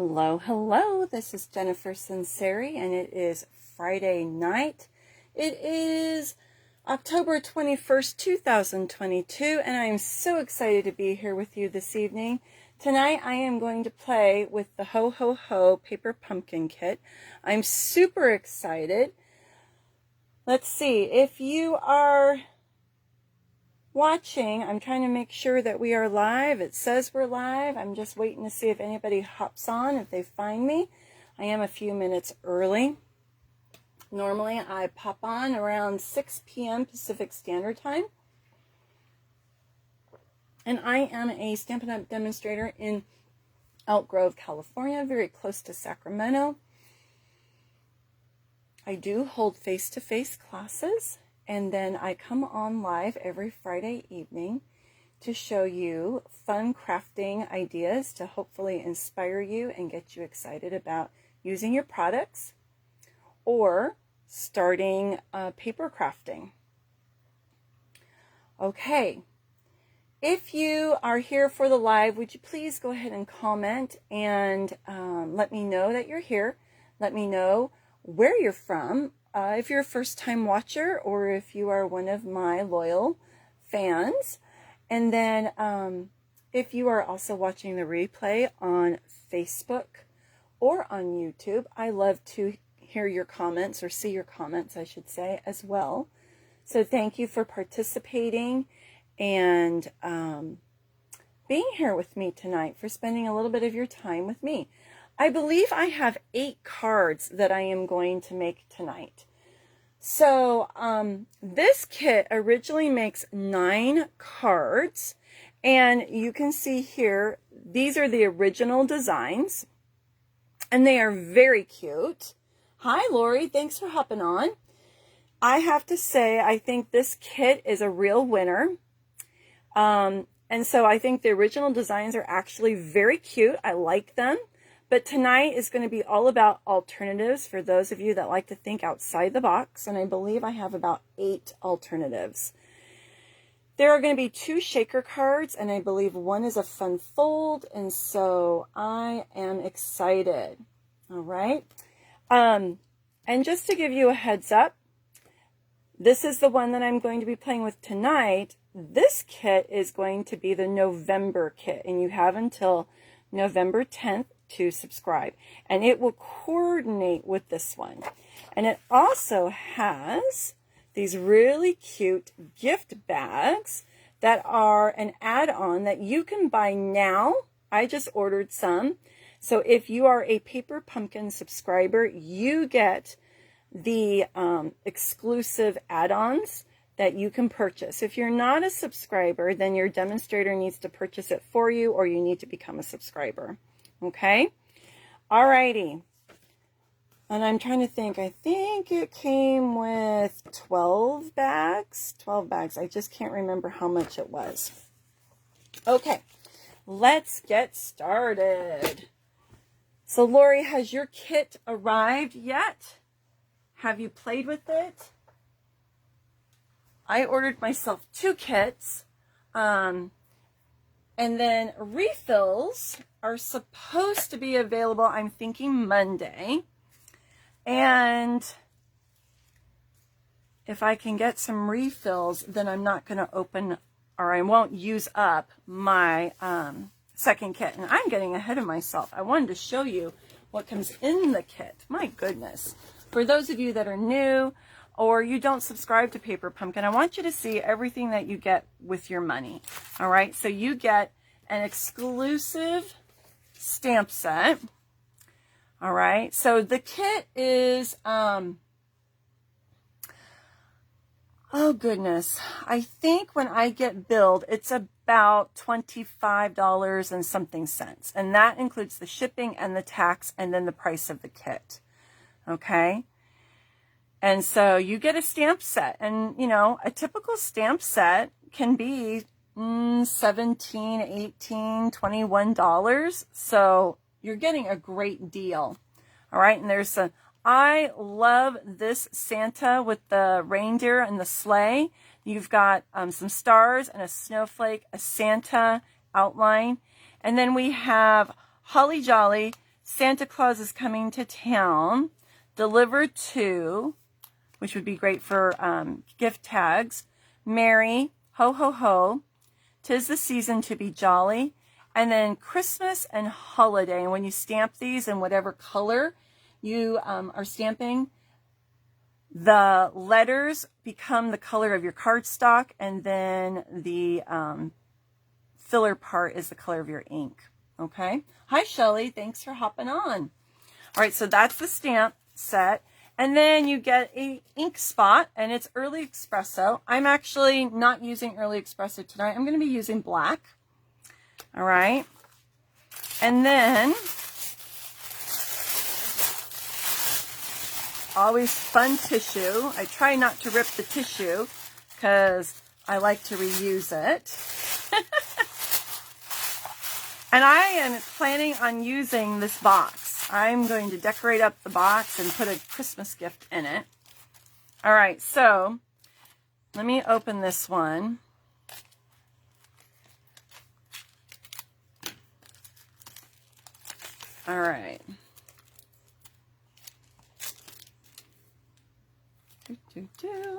Hello, hello. This is Jennifer Sinceri, and it is Friday night. It is October 21st, 2022, and I am so excited to be here with you this evening. Tonight, I am going to play with the Ho Ho Ho Paper Pumpkin Kit. I'm super excited. Let's see, if you are watching, I'm trying to make sure that we are live. It says we're live. I'm just waiting to see if anybody hops on, if they find me. I am a few minutes early. Normally I pop on around 6 p.m. Pacific Standard Time. And I am a Stampin' Up! Demonstrator in Elk Grove, California, very close to Sacramento. I do hold face-to-face classes. And then I come on live every Friday evening to show you fun crafting ideas to hopefully inspire you and get you excited about using your products or starting paper crafting. Okay, if you are here for the live, would you please go ahead and comment and let me know that you're here. Let me know where you're from. If you're a first-time watcher or if you are one of my loyal fans. And then if you are also watching the replay on Facebook or on YouTube, I love to hear your comments, or see your comments, I should say, as well. So thank you for participating and being here with me tonight, for spending a little bit of your time with me. I believe I have 8 cards that I am going to make tonight. So this kit originally makes 9 cards, and you can see here, these are the original designs, and they are very cute. Hi, Lori. Thanks for hopping on. I have to say, I think this kit is a real winner. And so I think the original designs are actually very cute. I like them. But tonight is going to be all about alternatives for those of you that like to think outside the box. And I believe I have about 8 alternatives. There are going to be 2 shaker cards, and I believe one is a fun fold. And so I am excited. All right. And just to give you a heads up, this is the one that I'm going to be playing with tonight. This kit is going to be the November kit, and you have until November 10th to subscribe, and it will coordinate with this one. And it also has these really cute gift bags that are an add-on that you can buy now. I just ordered some. So if you are a Paper Pumpkin subscriber, you get the exclusive add-ons that you can purchase. If you're not a subscriber, then your demonstrator needs to purchase it for you, or you need to become a subscriber. Okay? Alrighty. And I'm trying to think. I think it came with 12 bags. 12 bags. I just can't remember how much it was. Okay. Let's get started. So, Lori, has your kit arrived yet? Have you played with it? I ordered myself 2 kits. And then refills are supposed to be available, I'm thinking Monday. And if I can get some refills, then I'm not going to open, or I won't use up my second kit. And I'm getting ahead of myself. I wanted to show you what comes in the kit. My goodness. For those of you that are new, or you don't subscribe to Paper Pumpkin, I want you to see everything that you get with your money. All right, so you get an exclusive stamp set. All right, so the kit is, oh goodness, I think when I get billed, it's about $25 and something cents. And that includes the shipping and the tax and then the price of the kit. Okay. And so you get a stamp set, and you know, a typical stamp set can be $17, $18, $21. So you're getting a great deal. All right. And there's I love this Santa with the reindeer and the sleigh. You've got some stars and a snowflake, a Santa outline. And then we have Holly Jolly Santa Claus is coming to town, delivered to, which would be great for gift tags, Merry, ho ho ho, 'tis the season to be jolly, and then Christmas and holiday. And when you stamp these in whatever color you are stamping, the letters become the color of your cardstock, and then the filler part is the color of your ink. Okay. Hi, Shelly. Thanks for hopping on. All right. So that's the stamp set. And then you get a ink spot, and it's Early Espresso. I'm actually not using Early Espresso tonight. I'm going to be using black. All right. And then always fun tissue. I try not to rip the tissue because I like to reuse it. And I am planning on using this box. I'm going to decorate up the box and put a Christmas gift in it. All right, so let me open this one. All right.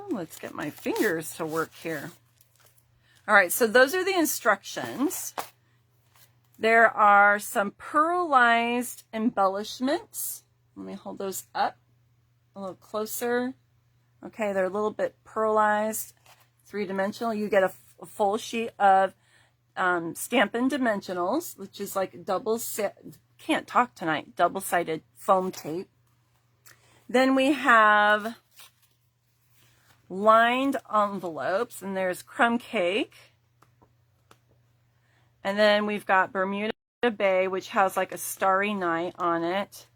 Let's get my fingers to work here. All right, so those are the instructions. There are some pearlized embellishments. Let me hold those up a little closer. Okay, they're a little bit pearlized, three-dimensional. You get a full sheet of Stampin' Dimensionals, which is like double-sided foam tape. Then we have lined envelopes, and there's crumb cake. And then we've got Bermuda Bay, which has like a starry night on it.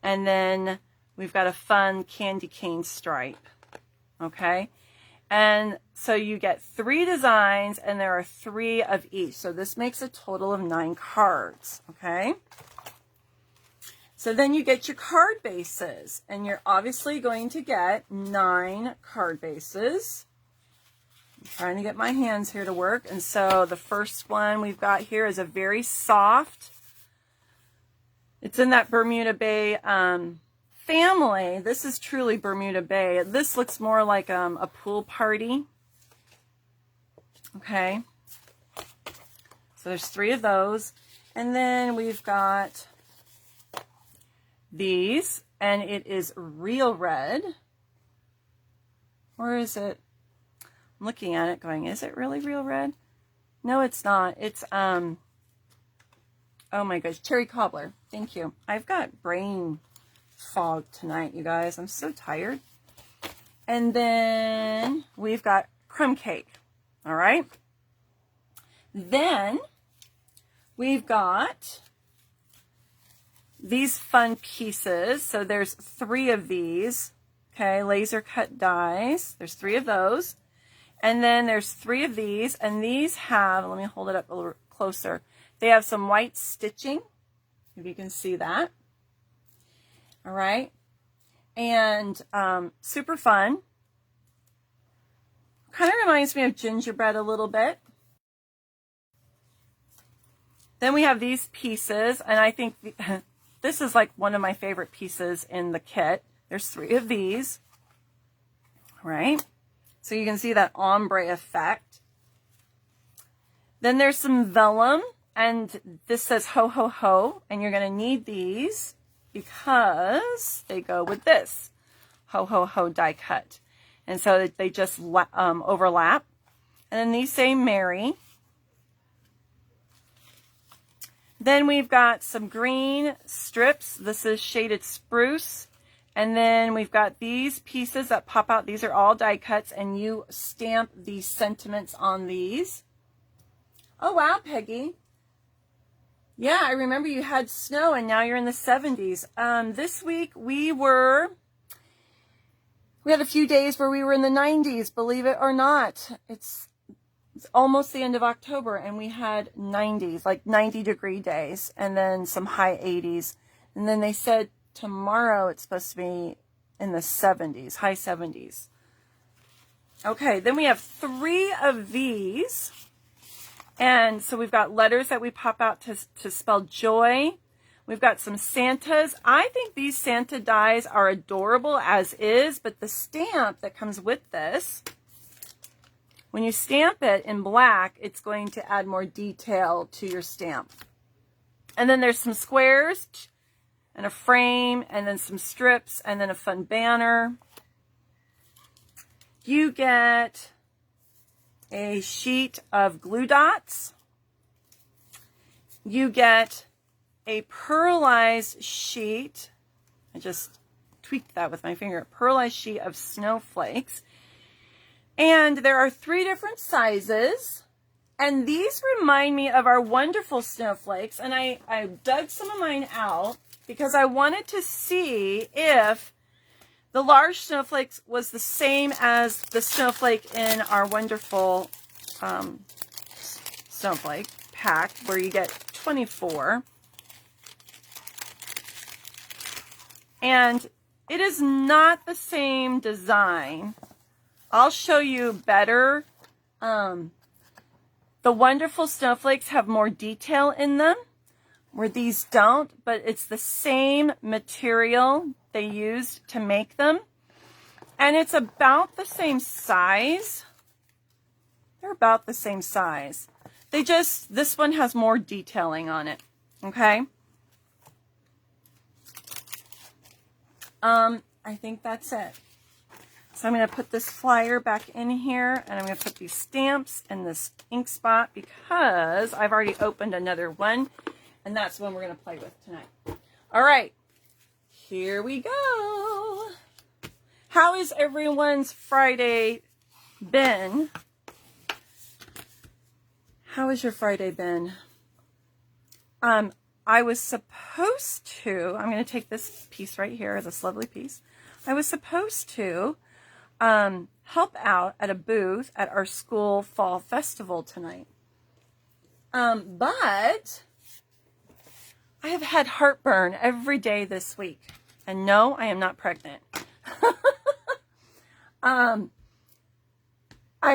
And then we've got a fun candy cane stripe. Okay. And so you get 3 designs, and there are 3 of each. So this makes a total of 9 cards. Okay. So then you get your card bases, and you're obviously going to get 9 card bases. I'm trying to get my hands here to work. And so the first one we've got here is a very soft, it's in that Bermuda Bay family. This is truly Bermuda Bay. This looks more like a pool party. Okay. So there's 3 of those. And then we've got these, and it is real red. Or is it? I'm looking at it going, is it really real red? No, it's not. It's, oh my gosh, cherry cobbler. Thank you. I've got brain fog tonight, you guys. I'm so tired. And then we've got crumb cake. All right. Then we've got these fun pieces. So there's 3 of these. Okay, laser cut dies. There's 3 of those. And then there's 3 of these, and these have, let me hold it up a little closer. They have some white stitching, if you can see that. All right. And super fun. Kind of reminds me of gingerbread a little bit. Then we have these pieces, and I think this is like one of my favorite pieces in the kit. There's 3 of these. All right. So you can see that ombre effect. Then there's some vellum, and this says ho ho ho, and you're going to need these because they go with this ho ho ho die cut. And so they just overlap. And then these say Merry. Then we've got some green strips. This is shaded spruce. And then we've got these pieces that pop out. These are all die cuts, and you stamp the sentiments on these. Oh, wow, Peggy. Yeah, I remember you had snow, and now you're in the 70s. This week we had a few days where we were in the 90s, believe it or not. It's almost the end of October, and we had 90s, like 90-degree days, and then some high 80s. And then they said tomorrow it's supposed to be in the 70s, high 70s. Okay, then we have 3 of these. And so we've got letters that we pop out to spell joy. We've got some Santas. I think these Santa dies are adorable as is, but the stamp that comes with this, when you stamp it in black, it's going to add more detail to your stamp. And then there's some squares and a frame, and then some strips, and then a fun banner. You get a sheet of glue dots. You get a pearlized sheet. I just tweaked that with my finger. A pearlized sheet of snowflakes. And there are 3 different sizes. And these remind me of our wonderful snowflakes. And I dug some of mine out because I wanted to see if the large snowflakes was the same as the snowflake in our wonderful snowflake pack where you get 24. And it is not the same design. I'll show you better. The wonderful snowflakes have more detail in them, where these don't, but it's the same material they used to make them. And it's about the same size. They're about the same size. This one has more detailing on it, okay? I think that's it. So I'm going to put this flyer back in here, and I'm going to put these stamps in this ink spot because I've already opened another one, and that's one we're going to play with tonight. All right, here we go. How is everyone's Friday been? How has your Friday been? I was supposed to, I'm going to take this piece right here, this lovely piece. I was supposed to help out at a booth at our school fall festival tonight. But I have had heartburn every day this week. And no, I am not pregnant. I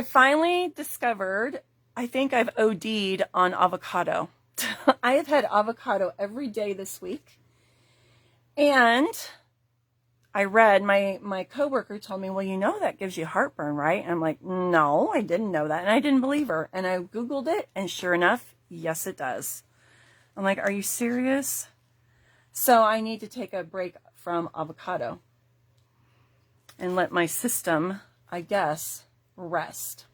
finally discovered, I think I've OD'd on avocado. I have had avocado every day this week. And I read, my coworker told me, well, you know that gives you heartburn, right? And I'm like, no, I didn't know that. And I didn't believe her. And I Googled it, and sure enough, yes, it does. I'm like, are you serious? So I need to take a break from avocado and let my system, I guess, rest.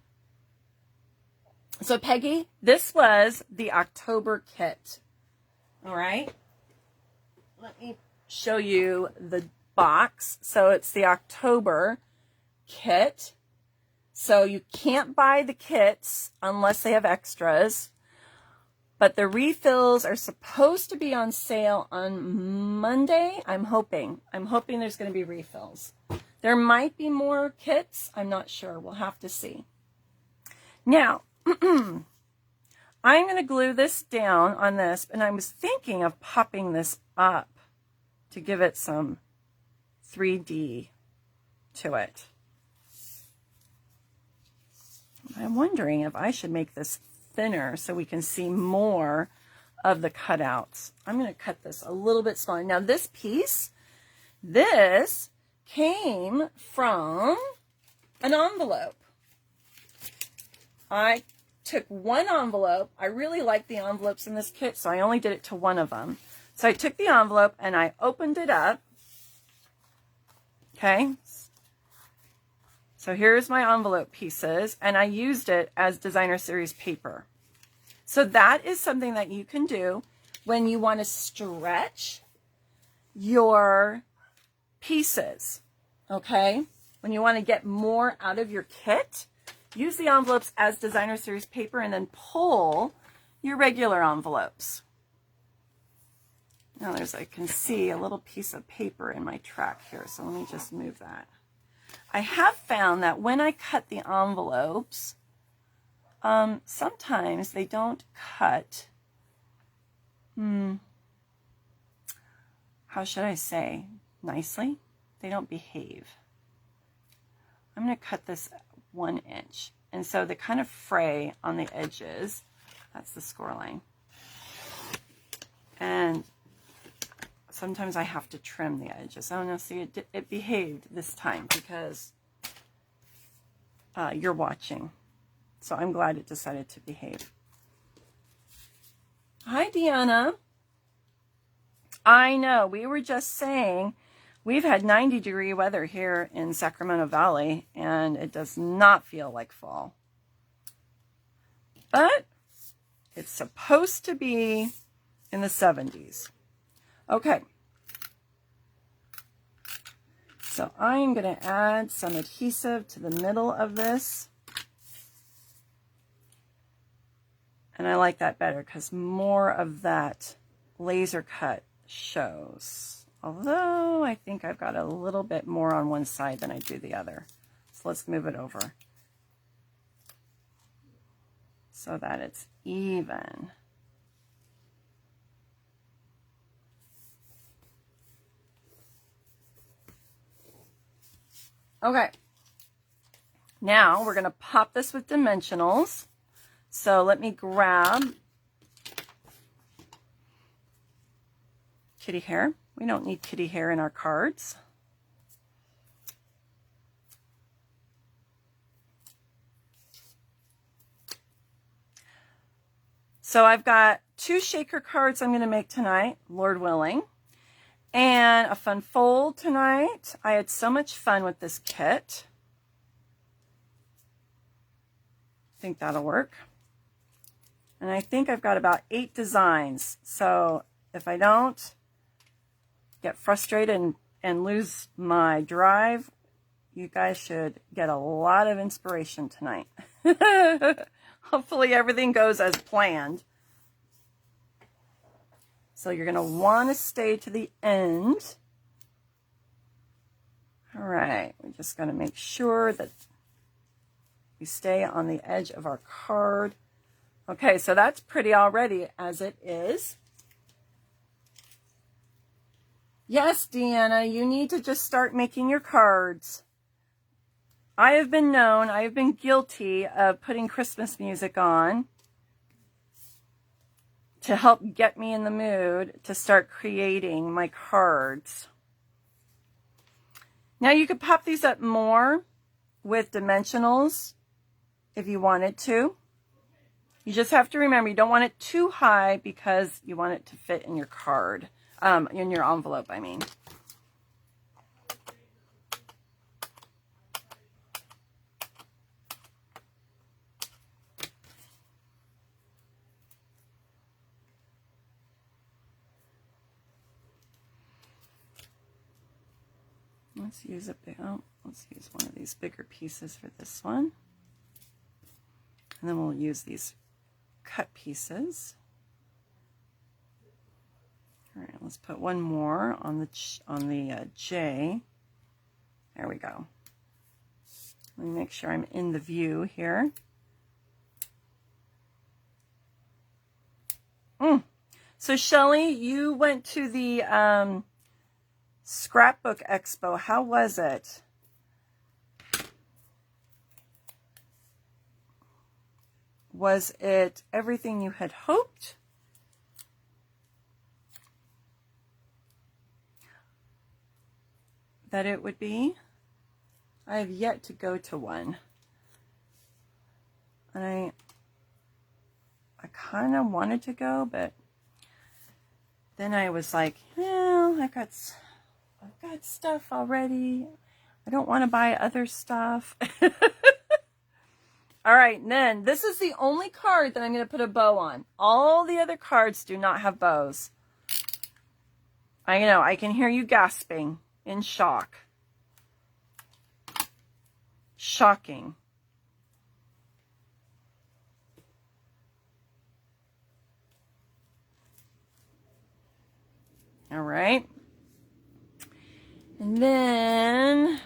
So Peggy, this was the October kit. All right. Let me show you the box. So it's the October kit. So you can't buy the kits unless they have extras. But the refills are supposed to be on sale on Monday. I'm hoping there's going to be refills. There might be more kits. I'm not sure. We'll have to see. Now, I'm going to glue this down on this, and I was thinking of popping this up to give it some 3D to it. I'm wondering if I should make this thinner so we can see more of the cutouts. I'm going to cut this a little bit smaller. Now this piece, this came from an envelope. I took one envelope. I really like the envelopes in this kit, so I only did it to one of them. So I took the envelope and I opened it up. Okay. So here's my envelope pieces, and I used it as designer series paper. So that is something that you can do when you want to stretch your pieces, okay? When you want to get more out of your kit, use the envelopes as designer series paper and then pull your regular envelopes. Now I can see a little piece of paper in my track here, so let me just move that. I have found that when I cut the envelopes, sometimes they don't cut, how should I say, nicely? They don't behave. I'm going to cut this 1 inch. And so they kind of fray on the edges. That's the score line. And sometimes I have to trim the edges. Oh no, see, it behaved this time because you're watching. So I'm glad it decided to behave. Hi, Deanna. I know, we were just saying we've had 90-degree weather here in Sacramento Valley, and it does not feel like fall. But it's supposed to be in the 70s. Okay. So I'm going to add some adhesive to the middle of this. And I like that better because more of that laser cut shows. Although I think I've got a little bit more on one side than I do the other. So let's move it over so that it's even. Okay. Now we're going to pop this with dimensionals. So let me grab kitty hair. We don't need kitty hair in our cards. So I've got 2 shaker cards I'm going to make tonight, Lord willing, and a fun fold tonight. I had so much fun with this kit. I think that'll work. And I think I've got about 8 designs. So if I don't get frustrated and lose my drive, you guys should get a lot of inspiration tonight. Hopefully everything goes as planned. So you're going to want to stay to the end. All right, we're just going to make sure that we stay on the edge of our card. Okay, so that's pretty already as it is. Yes, Deanna, you need to just start making your cards. I have been guilty of putting Christmas music on to help get me in the mood to start creating my cards. Now you could pop these up more with dimensionals if you wanted to. You just have to remember you don't want it too high because you want it to fit in your card, in your envelope, I mean. Let's use let's use one of these bigger pieces for this one. And then we'll use these cut pieces. All right, let's put one more on the J. There we go. Let me make sure I'm in the view here. So Shelley, you went to the Scrapbook Expo. How was it? Was it everything you had hoped? That it would be? I have yet to go to one. And I kind of wanted to go, but then I was like, well, I've got stuff already. I don't want to buy other stuff. All right, and then this is the only card that I'm going to put a bow on. All the other cards do not have bows. I know, I can hear you gasping in shock. Shocking. All right. And then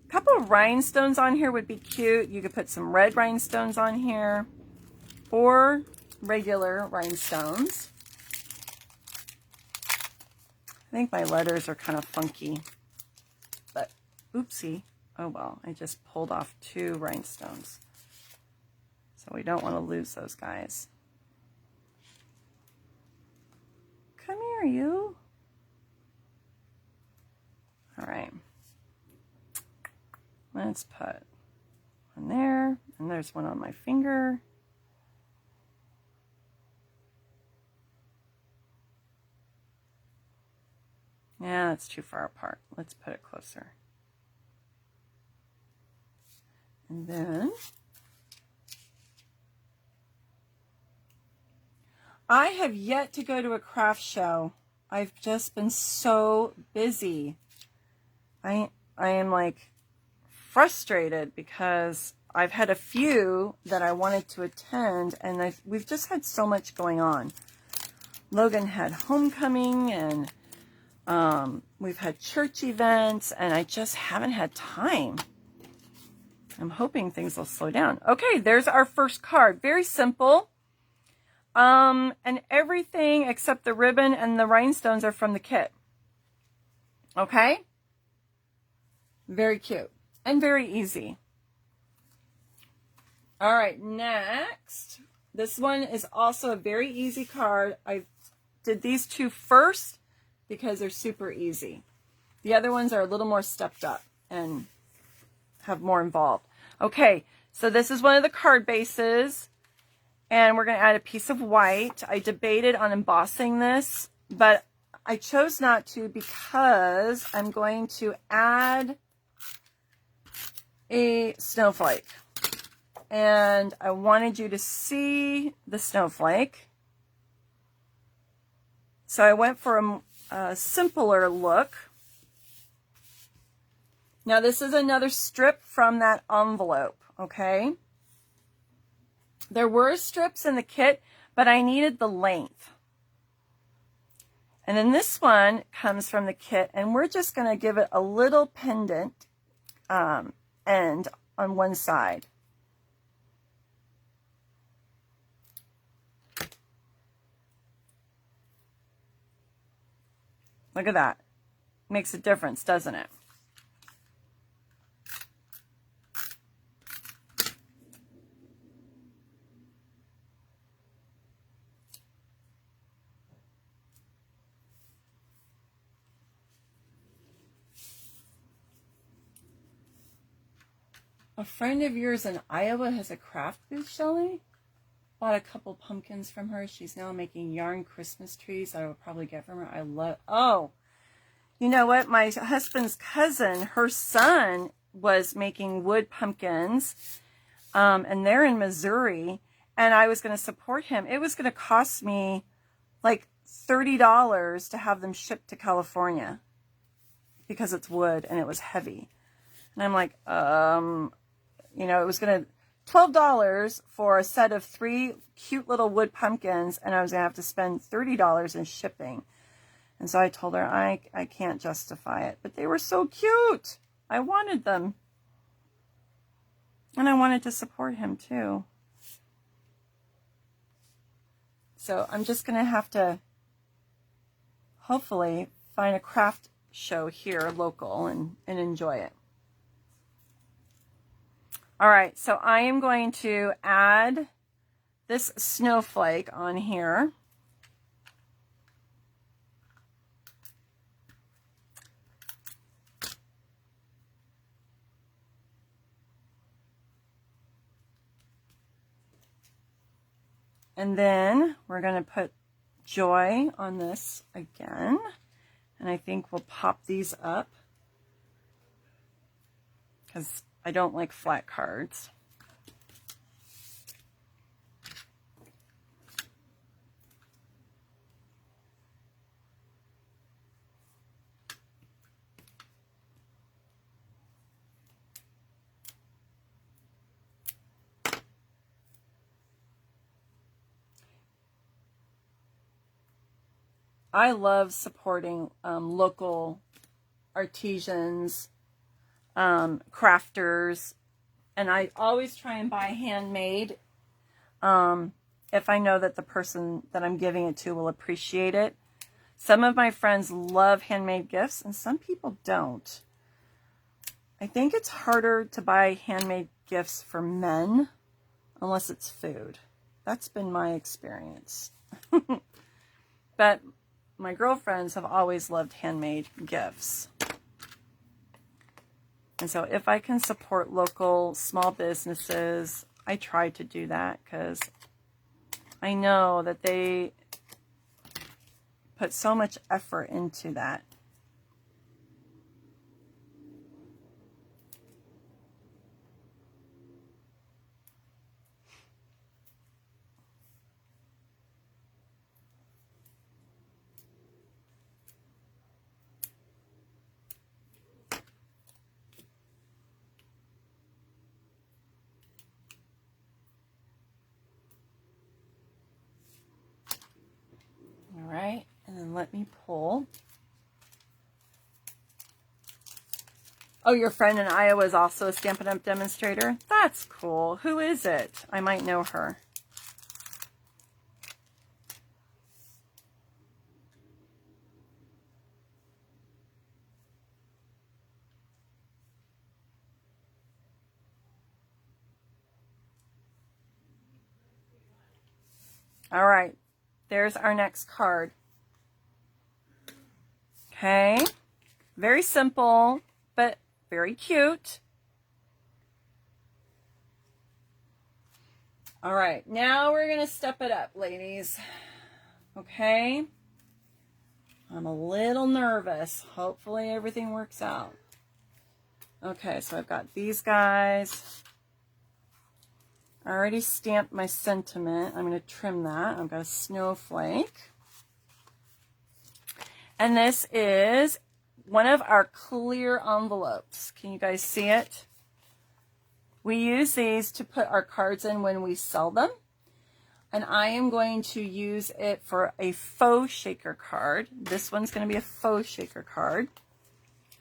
a couple of rhinestones on here would be cute. You could put some red rhinestones on here or regular rhinestones. I think my letters are kind of funky, but oopsie. Oh well, I just pulled off 2 rhinestones. So we don't want to lose those guys. Come here, you. Let's put one there, and there's one on my finger. Yeah, that's too far apart. Let's put it closer. And then I have yet to go to a craft show. I've just been so busy. I am like frustrated because I've had a few that I wanted to attend, and we've just had so much going on. Logan had homecoming, and we've had church events, and I just haven't had time. I'm hoping things will slow down. Okay, there's our first card. Very simple. And everything except the ribbon and the rhinestones are from the kit. Okay? Very cute and very easy. All right, next. This one is also a very easy card. I did these two first because they're super easy. The other ones are a little more stepped up and have more involved. Okay, so this is one of the card bases, and we're going to add a piece of white. I debated on embossing this, but I chose not to because I'm going to add a snowflake. And I wanted you to see the snowflake. So I went for a simpler look. Now this is another strip from that envelope, okay? There were strips in the kit, but I needed the length. And then this one comes from the kit, and we're just going to give it a little pendant end on one side. Look at that. Makes a difference, doesn't it? A friend of yours in Iowa has a craft booth, Shelley? Bought a couple pumpkins from her. She's now making yarn Christmas trees I will probably get from her. I love... Oh, you know what? My husband's cousin, her son was making wood pumpkins, and they're in Missouri, and I was going to support him. It was going to cost me like $30 to have them shipped to California because it's wood and it was heavy. And I'm like, you know, it was going to $12 for a set of 3 cute little wood pumpkins, and I was going to have to spend $30 in shipping. And so I told her I can't justify it. But they were so cute. I wanted them. And I wanted to support him too. So I'm just going to have to hopefully find a craft show here local and enjoy it. All right, so I am going to add this snowflake on here. And then we're going to put Joy on this again. And I think we'll pop these up because I don't like flat cards. I love supporting local artisans, crafters, and I always try and buy handmade if I know that the person that I'm giving it to will appreciate it. Some of my friends love handmade gifts and some people don't. I think it's harder to buy handmade gifts for men unless it's food. That's been my experience. But my girlfriends have always loved handmade gifts. And so if I can support local small businesses, I try to do that because I know that they put so much effort into that. All right, and then let me pull. Oh, your friend in Iowa is also a Stampin' Up! Demonstrator? That's cool. Who is it? I might know her. All right, there's our next card. Okay, very simple, but very cute. All right, now we're going to step it up, ladies. Okay, I'm a little nervous. Hopefully everything works out. Okay, so I've got these guys. I already stamped my sentiment. I'm going to trim that. I've got a snowflake. And this is one of our clear envelopes. Can you guys see it? We use these to put our cards in when we sell them. And I am going to use it for a faux shaker card. This one's going to be a faux shaker card.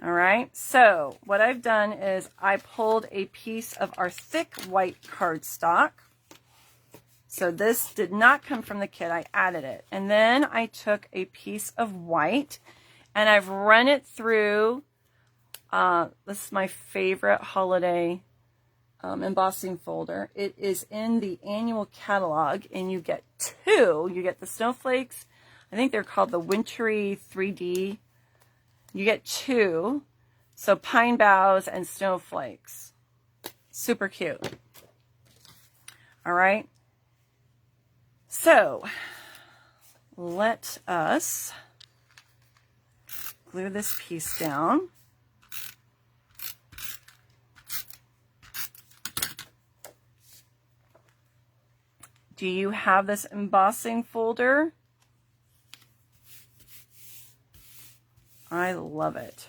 All right. So what I've done is I pulled a piece of our thick white cardstock. So this did not come from the kit. I added it. And then I took a piece of white and I've run it through. This is my favorite holiday embossing folder. It is in the annual catalog, and you get two. You get the snowflakes. I think they're called the Wintry 3D. You get two. So pine boughs and snowflakes. Super cute. All right. So let us glue this piece down. Do you have this embossing folder? I love it.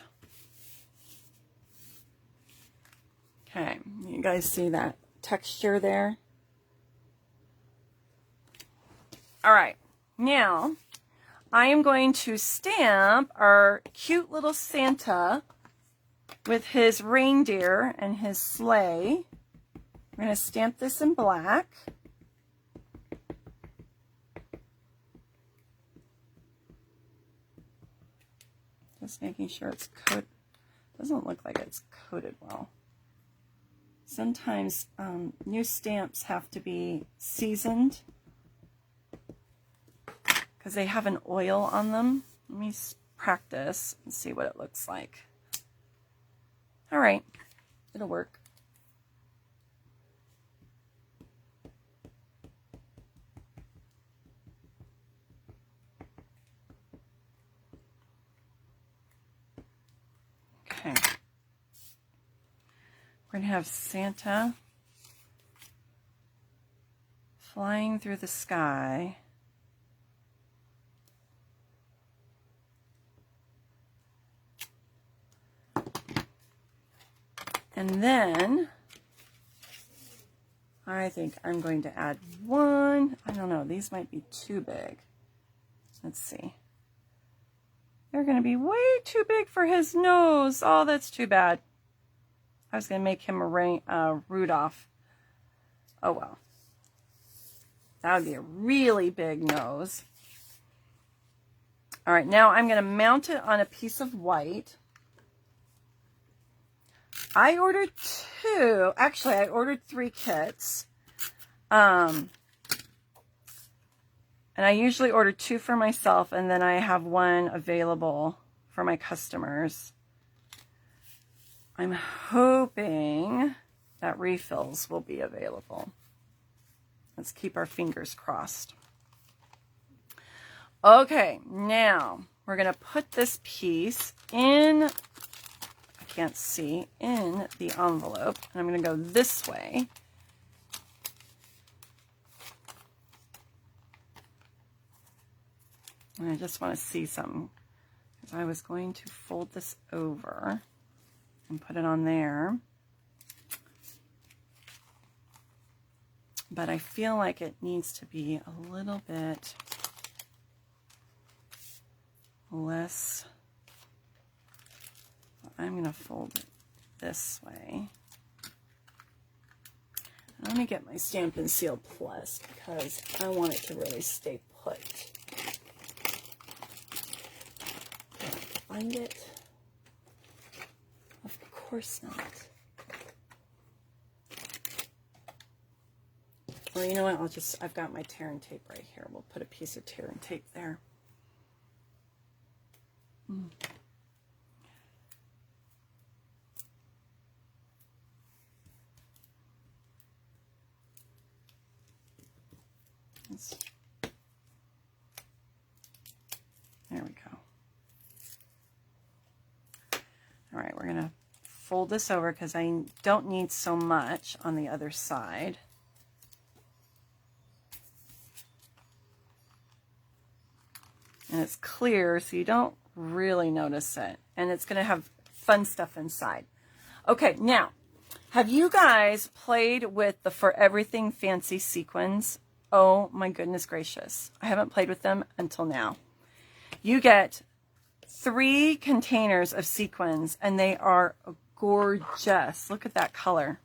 Okay, you guys see that texture there? All right, now I am going to stamp our cute little Santa with his reindeer and his sleigh. We're going to stamp this in black. Just making sure it's coated. Doesn't look like it's coated well. Sometimes new stamps have to be seasoned because they have an oil on them. Let me practice and see what it looks like. All right, it'll work. Okay. We're going to have Santa flying through the sky. And then I think I'm going to add one. I don't know, these might be too big. Let's see. They're going to be way too big for his nose. Oh, that's too bad. I was going to make him a Rudolph. Oh, well. That would be a really big nose. All right, now I'm going to mount it on a piece of white. I ordered two. Actually, I ordered 3 kits. And I usually order 2 for myself, and then I have 1 available for my customers. I'm hoping that refills will be available. Let's keep our fingers crossed. Okay, now we're going to put this piece in, I can't see, in the envelope. And I'm going to go this way. And I just want to see something, because I was going to fold this over and put it on there. But I feel like it needs to be a little bit less. I'm going to fold it this way. Let me get my Stampin' Seal Plus because I want it to really stay put. Find it? Of course not. Or you know what, I've got my tear and tape right here. We'll put a piece of tear and tape there. There we go. All right, we're going to fold this over because I don't need so much on the other side. And it's clear, so you don't really notice it. And it's going to have fun stuff inside. Okay, now, have you guys played with the For Everything Fancy sequins? Oh my goodness gracious. I haven't played with them until now. You get 3 containers of sequins, and they are gorgeous. Look at that color.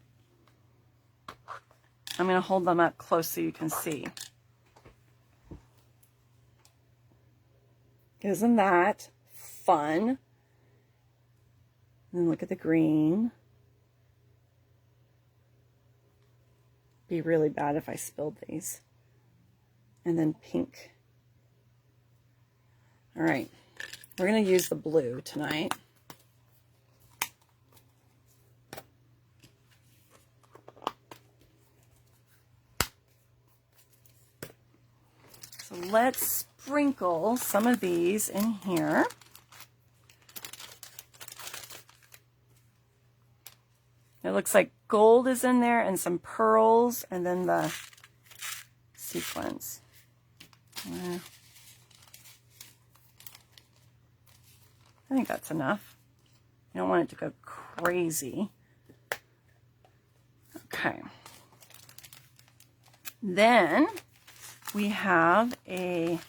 I'm going to hold them up close so you can see. Isn't that fun? And then look at the green. Be really bad if I spilled these. And then pink. All right, we're going to use the blue tonight. So let's sprinkle some of these in here. It looks like gold is in there and some pearls and then the sequins. I think that's enough. You don't want it to go crazy. Okay. Then we have a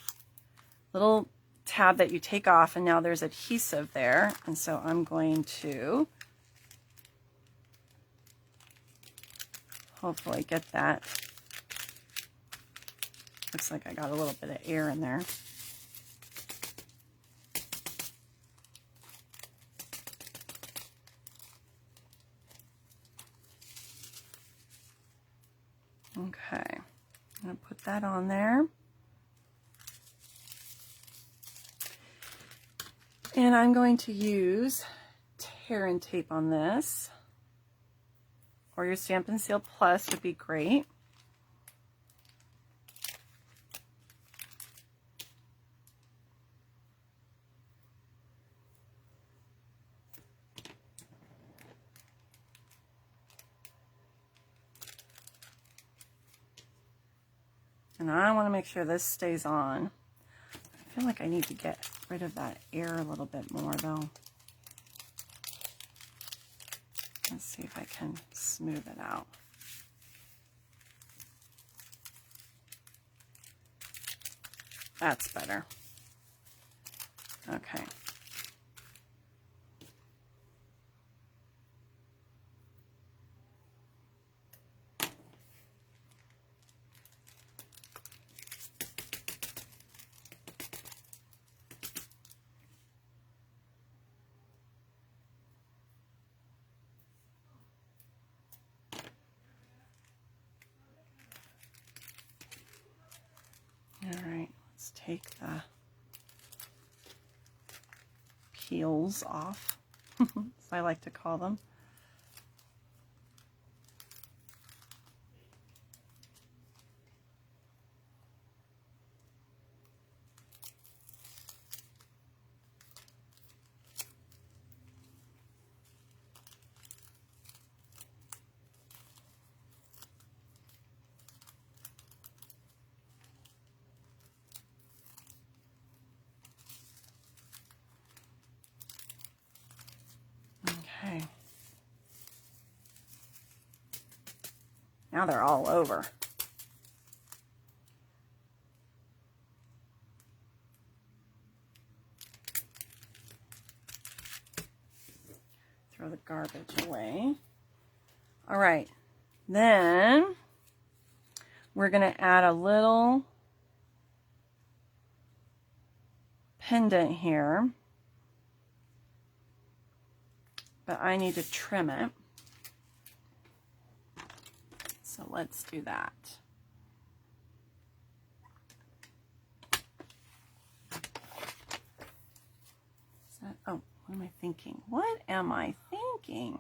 little tab that you take off, and now there's adhesive there. And so I'm going to hopefully get that. Looks like I got a little bit of air in there. Okay, I'm going to put that on there. And I'm going to use tear and tape on this. Or your Stampin' Seal Plus would be great. And I want to make sure this stays on. I feel like I need to get rid of that air a little bit more though. Let's see if I can smooth it out. That's better. Okay. Let's take the peels off, as I like to call them. Now they're all over. Throw the garbage away. All right, then we're going to add a little pendant here, but I need to trim it. So let's do that. Oh, what am I thinking? What am I thinking?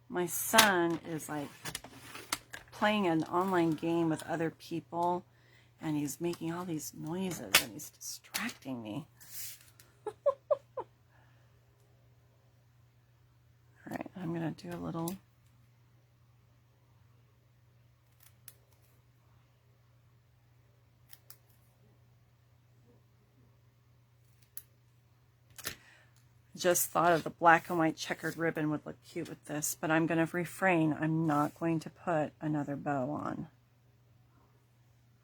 My son is like playing an online game with other people, and he's making all these noises and he's distracting me. All right, I'm going to do a little just thought of the black and white checkered ribbon would look cute with this, but I'm going to refrain. I'm not going to put another bow on.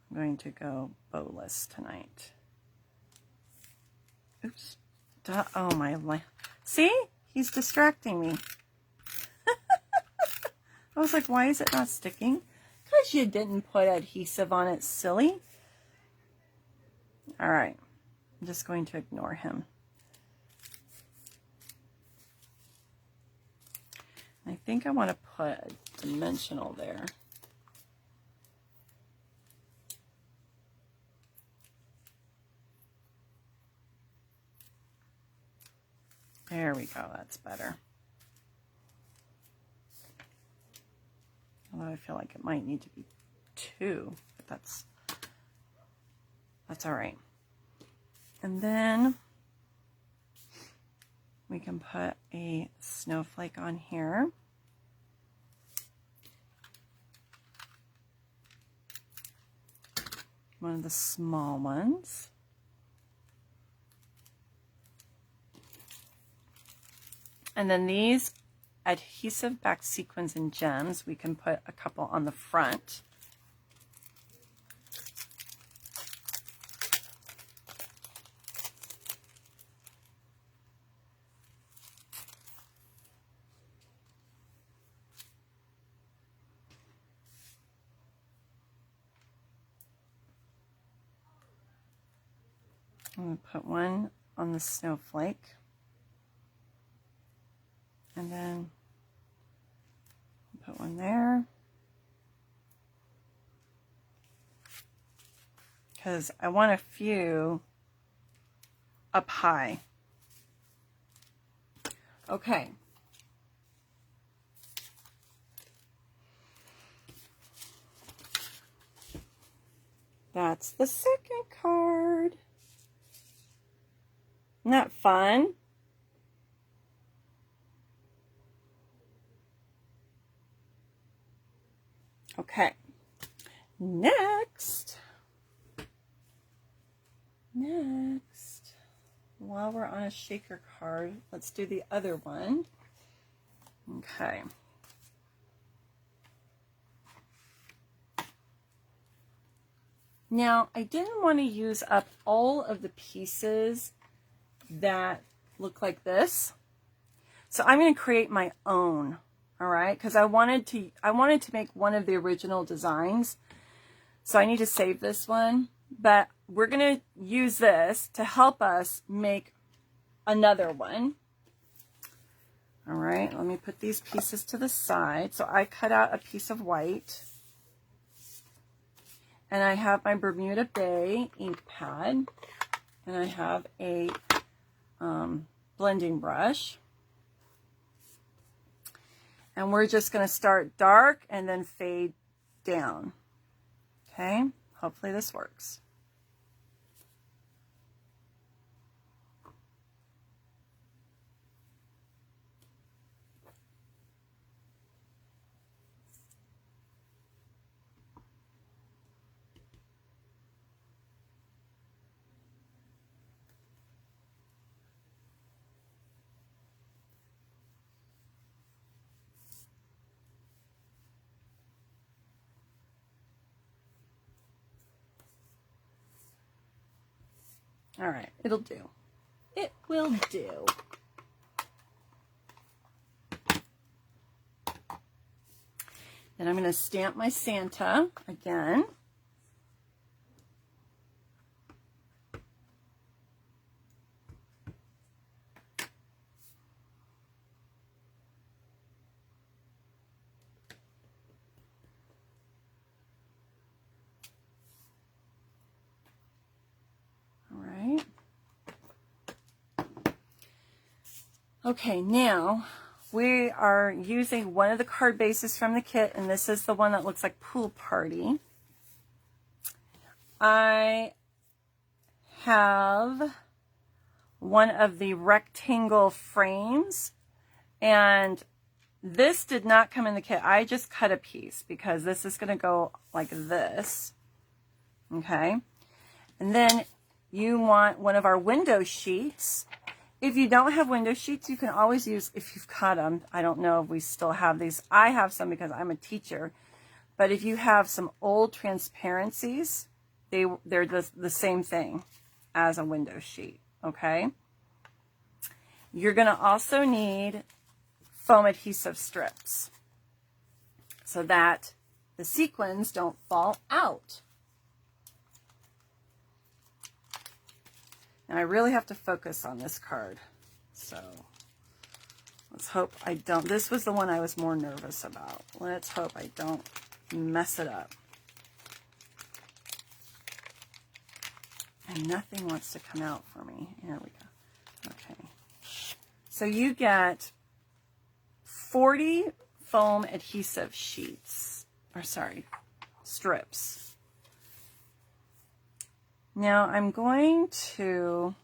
I'm going to go bowless tonight. Oops. Oh my life. See? He's distracting me. I was like, why is it not sticking? Because you didn't put adhesive on it, silly. All right. I'm just going to ignore him. I think I want to put a dimensional there. There we go, that's better. Although I feel like it might need to be 2, but that's all right. And then we can put a snowflake on here. One of the small ones. And then these adhesive back sequins and gems, we can put a couple on the front. I'm going to put one on the snowflake. And then put one there. Because I want a few up high. Okay. That's the second card. Isn't that fun? Okay. Next, while we're on a shaker card, let's do the other one. Okay. Now, I didn't want to use up all of the pieces that look like this. So I'm going to create my own, all right? Because I wanted to make one of the original designs. So I need to save this one, but we're going to use this to help us make another one. All right, let me put these pieces to the side. So I cut out a piece of white. And I have my Bermuda Bay ink pad. And I have a blending brush. And we're just going to start dark and then fade down. Okay, hopefully this works. All right, it'll do. It will do. Then I'm going to stamp my Santa again. Okay, now we are using one of the card bases from the kit, and this is the one that looks like Pool Party. I have one of the rectangle frames, and this did not come in the kit. I just cut a piece because this is going to go like this. Okay, and then you want one of our window sheets. If you don't have window sheets, you can always use, if you've cut them, I don't know if we still have these. I have some because I'm a teacher. But if you have some old transparencies, they're the same thing as a window sheet, okay? You're going to also need foam adhesive strips so that the sequins don't fall out. And I really have to focus on this card. So let's hope I don't. This was the one I was more nervous about. Let's hope I don't mess it up. And nothing wants to come out for me. Here we go. Okay. So you get 40 foam adhesive sheets. Or sorry, strips. Now I'm going to,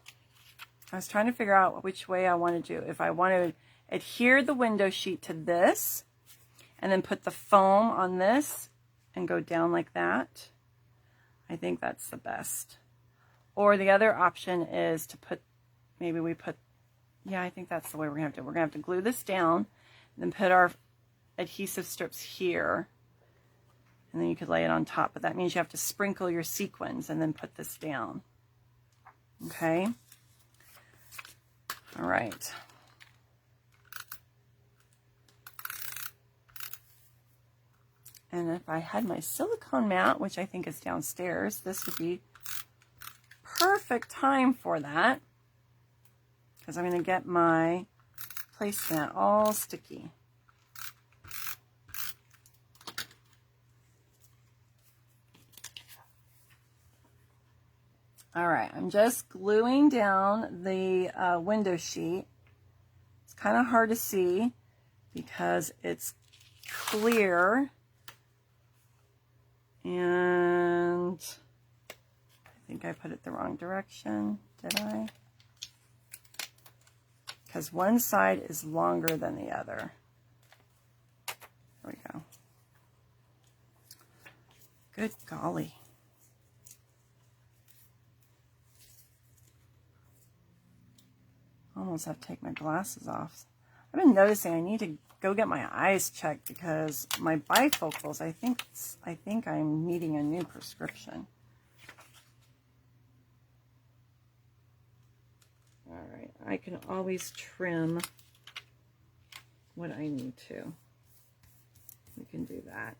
I was trying to figure out which way I want to do. If I want to adhere the window sheet to this and then put the foam on this and go down like that, I think that's the best. Or the other option is to put, maybe we put, yeah, I think that's the way we're going to have to. We're going to have to glue this down and then put our adhesive strips here. And then you could lay it on top, but that means you have to sprinkle your sequins and then put this down. Okay? All right. And if I had my silicone mat, which I think is downstairs, this would be perfect time for that, because I'm going to get my placemat all sticky. All right, I'm just gluing down the window sheet. It's kind of hard to see because it's clear. And I think I put it the wrong direction, did I? Because one side is longer than the other. There we go. Good golly. Almost have to take my glasses off. I've been noticing I need to go get my eyes checked because my bifocals, I think I'm needing a new prescription. All right, I can always trim what I need to. We can do that.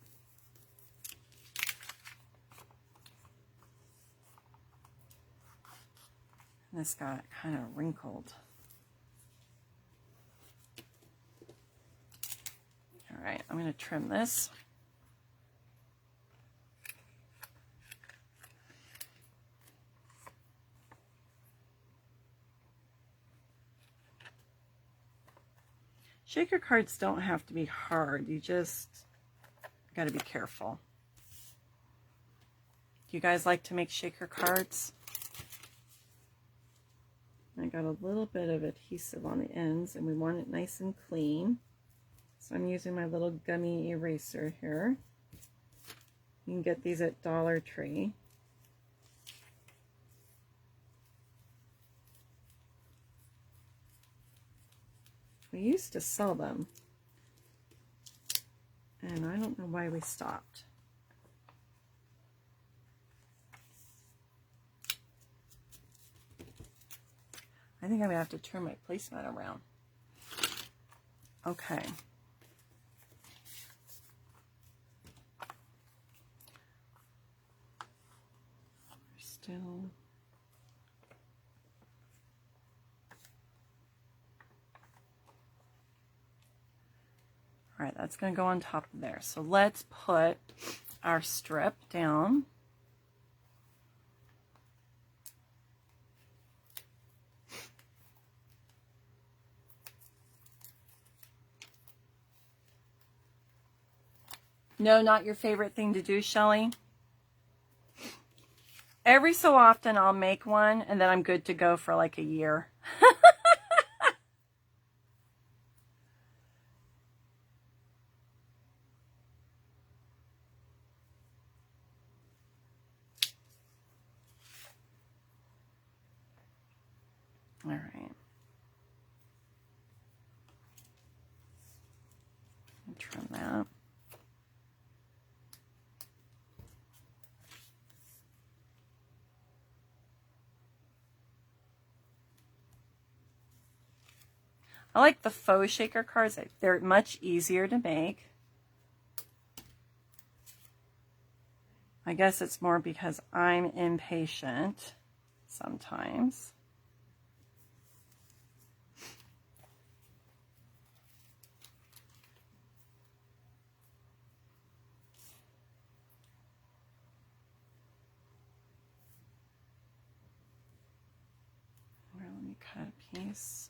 This got kind of wrinkled. All right, I'm going to trim this. Shaker cards don't have to be hard. You just got to be careful. Do you guys like to make shaker cards? I got a little bit of adhesive on the ends, and we want it nice and clean. So I'm using my little gummy eraser here. You can get these at Dollar Tree. We used to sell them, and I don't know why we stopped. I think I'm going to have to turn my placemat around. Okay. Still. All right, that's going to go on top of there. So let's put our strip down. No, not your favorite thing to do, Shelly? Every so often I'll make one and then I'm good to go for like a year. All right. Trim that. I like the faux shaker cards. They're much easier to make. I guess it's more because I'm impatient sometimes. Let me cut a piece.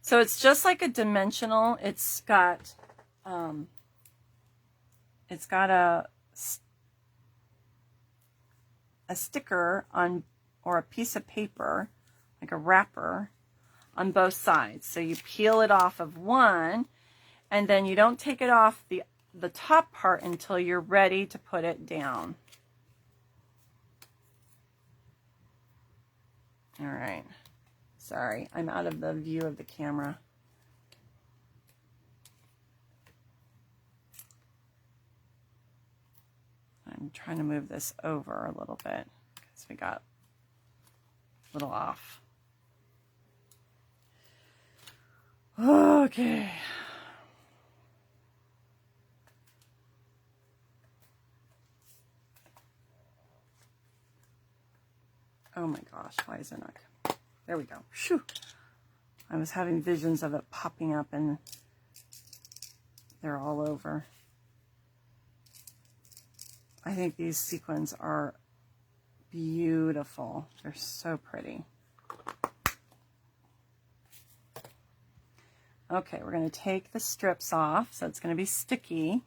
So it's just like a dimensional. It's got a sticker on, or a piece of paper, like a wrapper, on both sides. So you peel it off of one, and then you don't take it off the top part until you're ready to put it down. All right. Sorry, I'm out of the view of the camera. I'm trying to move this over a little bit because we got a little off. Okay. Oh my gosh, why is it not? There we go. Phew. I was having visions of it popping up and they're all over. I think these sequins are beautiful. They're so pretty. Okay, we're going to take the strips off, so it's going to be sticky.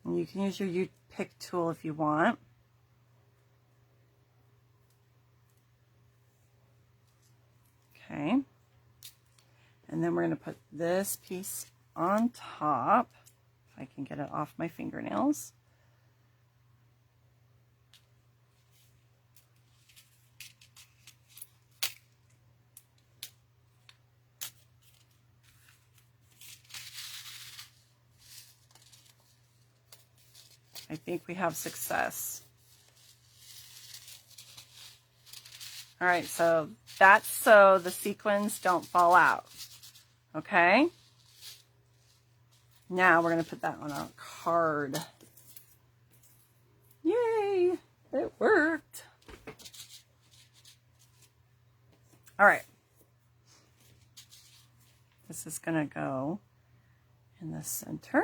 And you can use your U-pick tool if you want. Okay. And then we're going to put this piece on top, if I can get it off my fingernails. I think we have success. All right, so that's so the sequins don't fall out. Okay. Now we're going to put that on our card. Yay, it worked. All right. This is going to go in the center.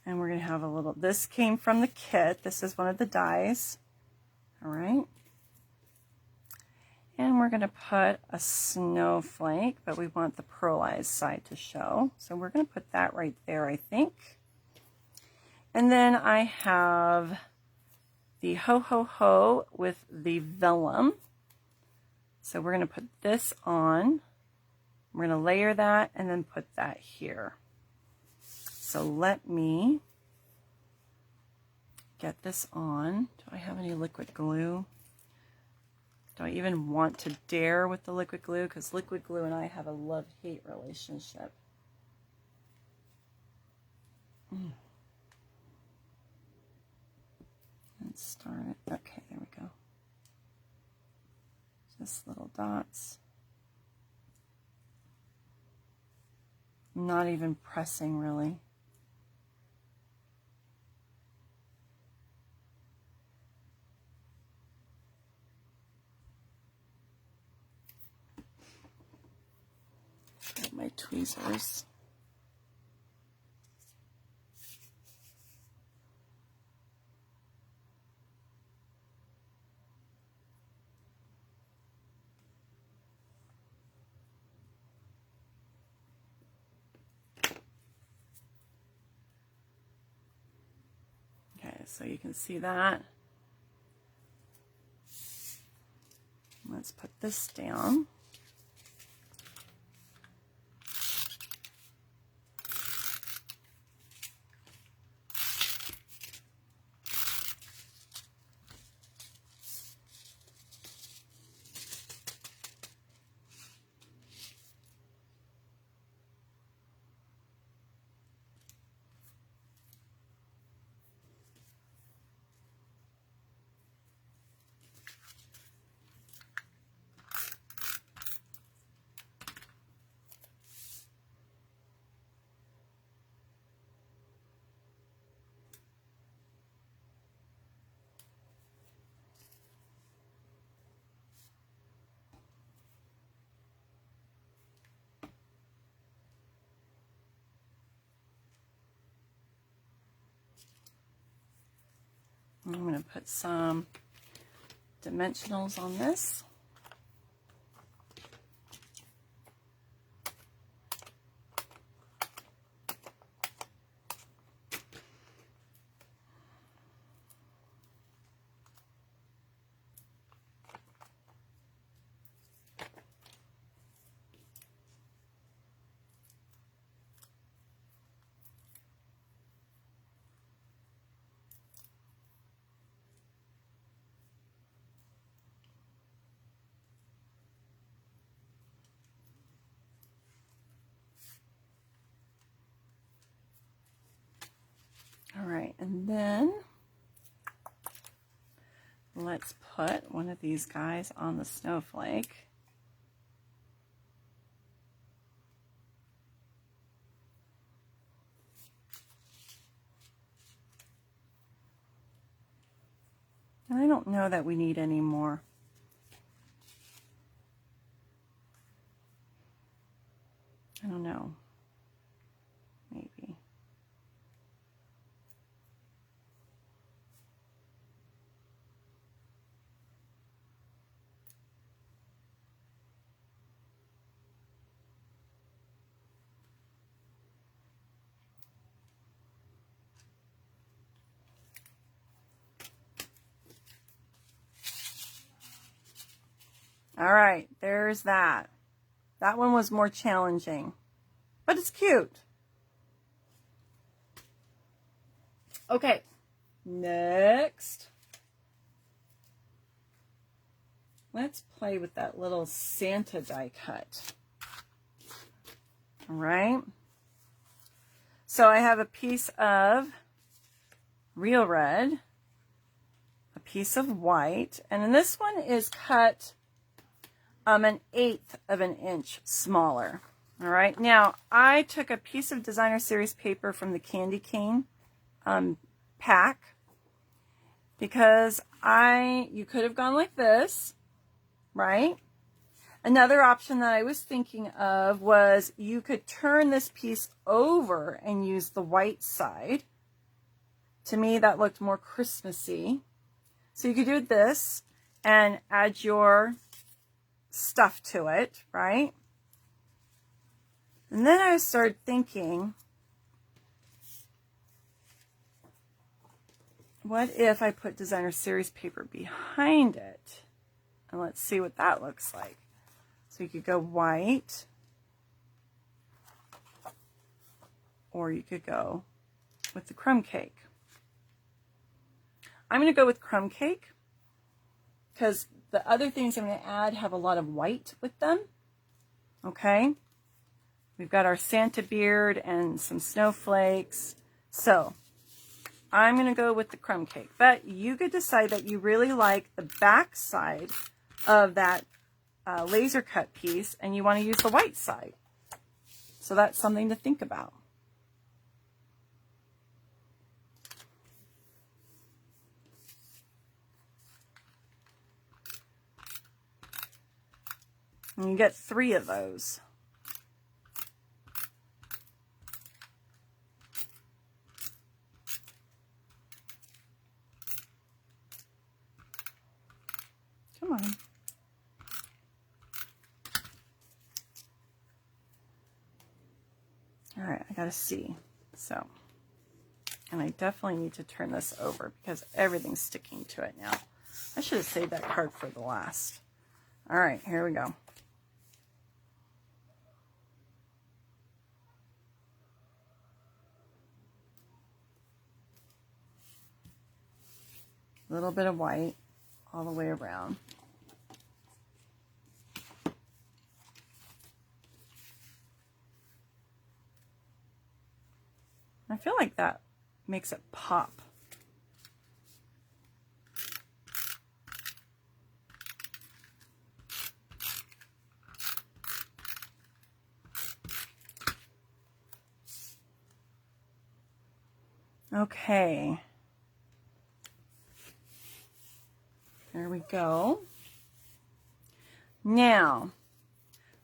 And we're going to have a little, this came from the kit. This is one of the dies. All right. And we're going to put a snowflake, but we want the pearlized side to show. So we're going to put that right there, I think. And then I have the Ho Ho Ho with the vellum. So we're going to put this on. We're going to layer that and then put that here. So let me get this on. Do I have any liquid glue? Do I even want to dare with the liquid glue? Because liquid glue and I have a love-hate relationship. Let's start it. Okay, there we go. Just little dots. Not even pressing really. Get my tweezers. So you can see that. Let's put this down. I'm going to put some dimensionals on this. All right, and then let's put one of these guys on the snowflake. And I don't know that we need any more. I don't know. Maybe. All right, there's that. That one was more challenging, but it's cute. Okay, next. Let's play with that little Santa die cut. All right. So I have a piece of real red, a piece of white, and then this one is cut 1/8 of an inch smaller. All right. Now I took a piece of Designer Series paper from the Candy Cane pack because you could have gone like this, right? Another option that I was thinking of was you could turn this piece over and use the white side. To me, that looked more Christmassy. So you could do this and add your stuff to it, right? And then I started thinking, what if I put Designer Series paper behind it? And let's see what that looks like. So you could go white, or you could go with the crumb cake. I'm going to go with crumb cake because the other things I'm going to add have a lot of white with them. Okay. We've got our Santa beard and some snowflakes. So I'm going to go with the crumb cake, but you could decide that you really like the back side of that laser cut piece and you want to use the white side. So that's something to think about. And you get 3 of those. Come on. All right, I got to see. So, and I definitely need to turn this over because everything's sticking to it now. I should have saved that card for the last. All right, here we go. A little bit of white all the way around. I feel like that makes it pop. Okay. There we go. Now,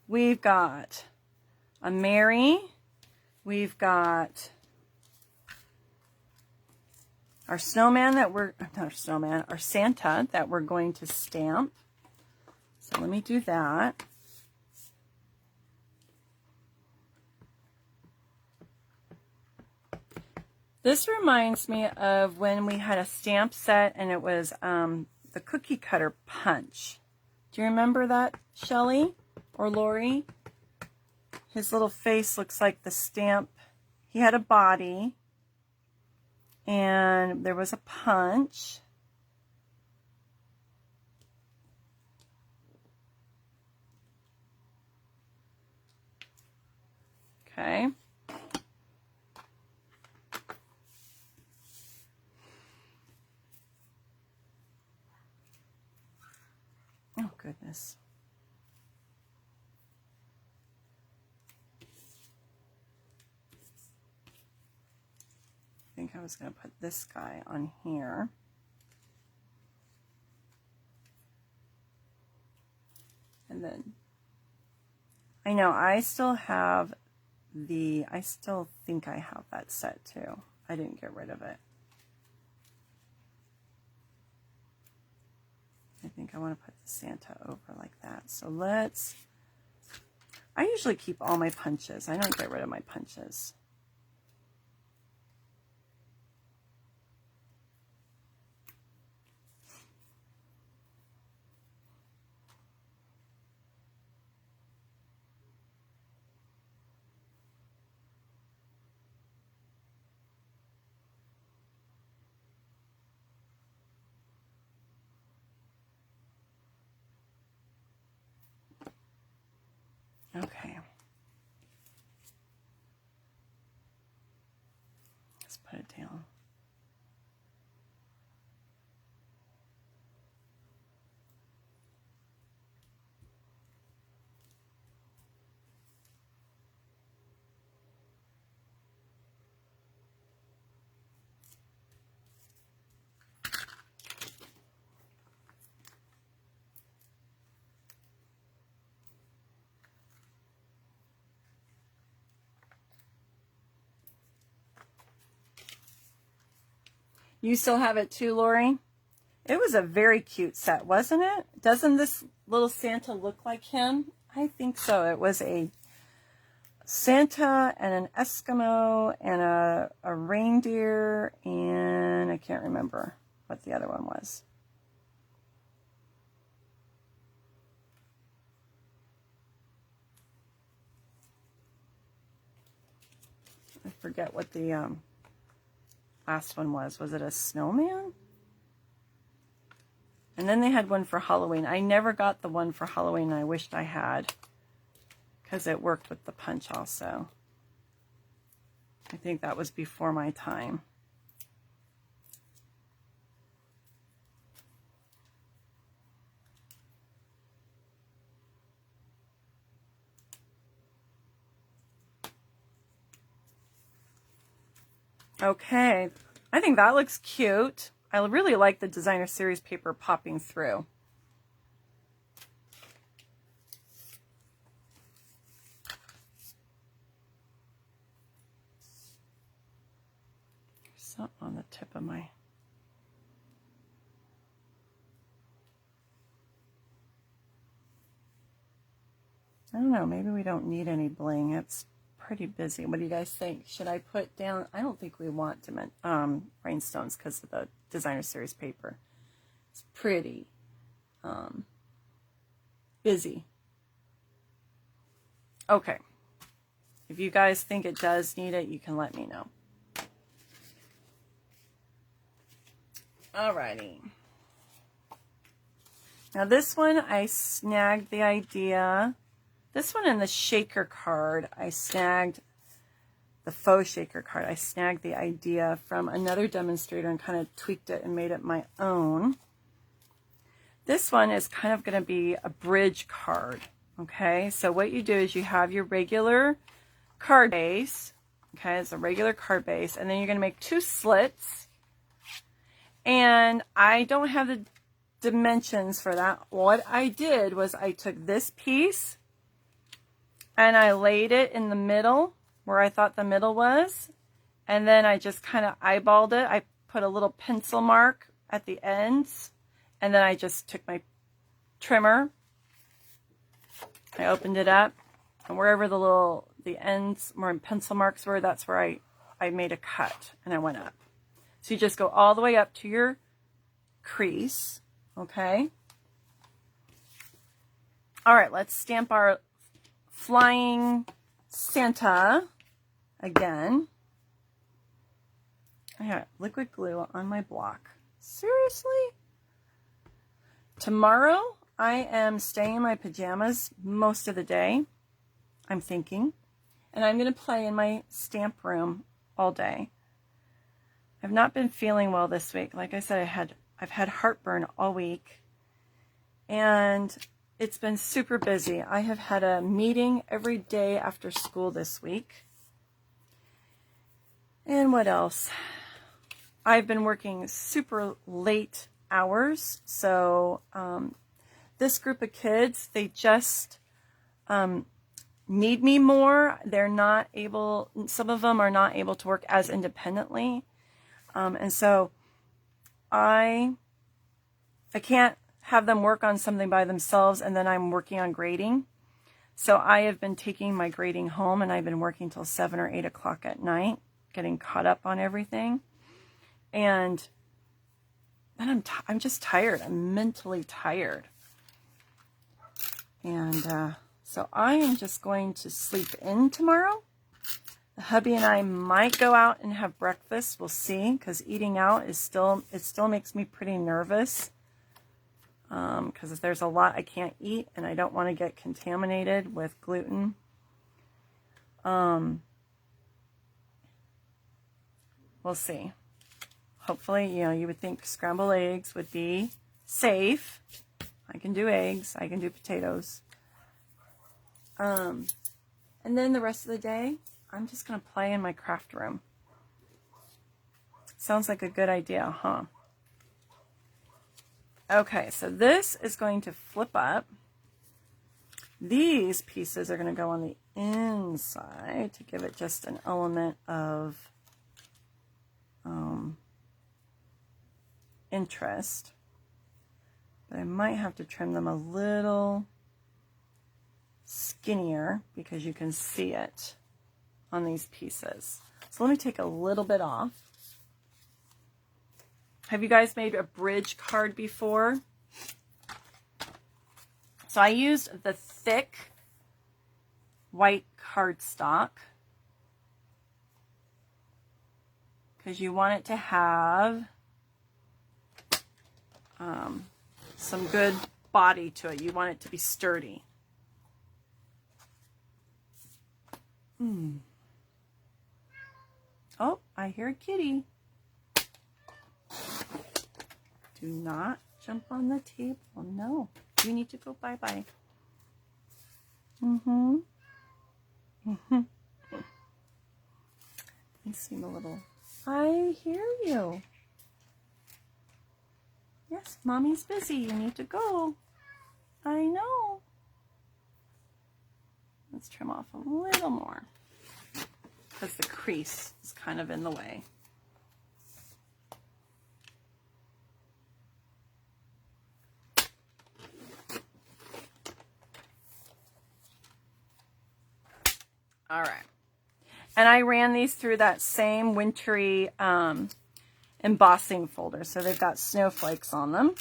we've got a Mary. We've got our snowman that we're, not our snowman, our Santa that we're going to stamp. So let me do that. This reminds me of when we had a stamp set and it was the cookie cutter punch. Do you remember that, Shelley or Lori? His little face looks like the stamp. He had a body and there was a punch. Okay. Oh, goodness. I think I was going to put this guy on here. And then, I know I still have I still think I have that set too. I didn't get rid of it. I think I want to put the Santa over like that. So I usually keep all my punches. I don't get rid of my punches. Okay. Let's put it down. You still have it too, Lori? It was a very cute set, wasn't it? Doesn't this little Santa look like him? I think so. It was a Santa and an Eskimo and a reindeer, and I can't remember what the other one was. I forget what the last one was. Was it a snowman? And then they had one for Halloween. I never got the one for Halloween. I wished I had, because it worked with the punch also. I think that was before my time. Okay, I think that looks cute. I really like the designer series paper popping through. Something on the tip of my... I don't know, maybe we don't need any bling. It's pretty busy. What do you guys think? Should I put down... I don't think we want rhinestones because of the designer series paper. It's pretty busy. Okay. If you guys think it does need it, you can let me know. Alrighty. Now this one, I snagged the idea. This one in the shaker card, I snagged the faux shaker card. I snagged the idea from another demonstrator and kind of tweaked it and made it my own. This one is kind of going to be a bridge card. Okay, so what you do is you have your regular card base. Okay, it's a regular card base, and then you're going to make 2 slits. And I don't have the dimensions for that. What I did was I took this piece and I laid it in the middle where I thought the middle was. And then I just kind of eyeballed it. I put a little pencil mark at the ends. And then I just took my trimmer. I opened it up. And wherever the ends where pencil marks were, that's where I made a cut and I went up. So you just go all the way up to your crease, okay? All right, let's stamp our flying Santa again. I got liquid glue on my block. Seriously? Tomorrow, I am staying in my pajamas most of the day, I'm thinking. And I'm going to play in my stamp room all day. I've not been feeling well this week. Like I said, I've had heartburn all week. And it's been super busy. I have had a meeting every day after school this week. And what else? I've been working super late hours. So this group of kids, they just need me more. They're not able, some of them are not able to work as independently. And so I can't have them work on something by themselves and then I'm working on grading. So I have been taking my grading home and I've been working till 7 or 8 o'clock at night, getting caught up on everything. And then I'm just tired. I'm mentally tired. And so I am just going to sleep in tomorrow. The hubby and I might go out and have breakfast. We'll see, because eating out is still makes me pretty nervous. Because there's a lot I can't eat, and I don't want to get contaminated with gluten. We'll see. Hopefully, you would think scrambled eggs would be safe. I can do eggs. I can do potatoes. And then the rest of the day, I'm just going to play in my craft room. Sounds like a good idea, huh? Okay, so this is going to flip up. These pieces are going to go on the inside to give it just an element of interest. But I might have to trim them a little skinnier because you can see it on these pieces. So let me take a little bit off. Have you guys made a bridge card before? So I used the thick white cardstock because you want it to have some good body to it. You want it to be sturdy. Oh, I hear a kitty. Do not jump on the table. No, you need to go bye-bye. Mm-hmm. Mm-hmm. You seem a little... I hear you. Yes, Mommy's busy. You need to go. I know. Let's trim off a little more because the crease is kind of in the way. All right. And I ran these through that same wintry embossing folder. So they've got snowflakes on them.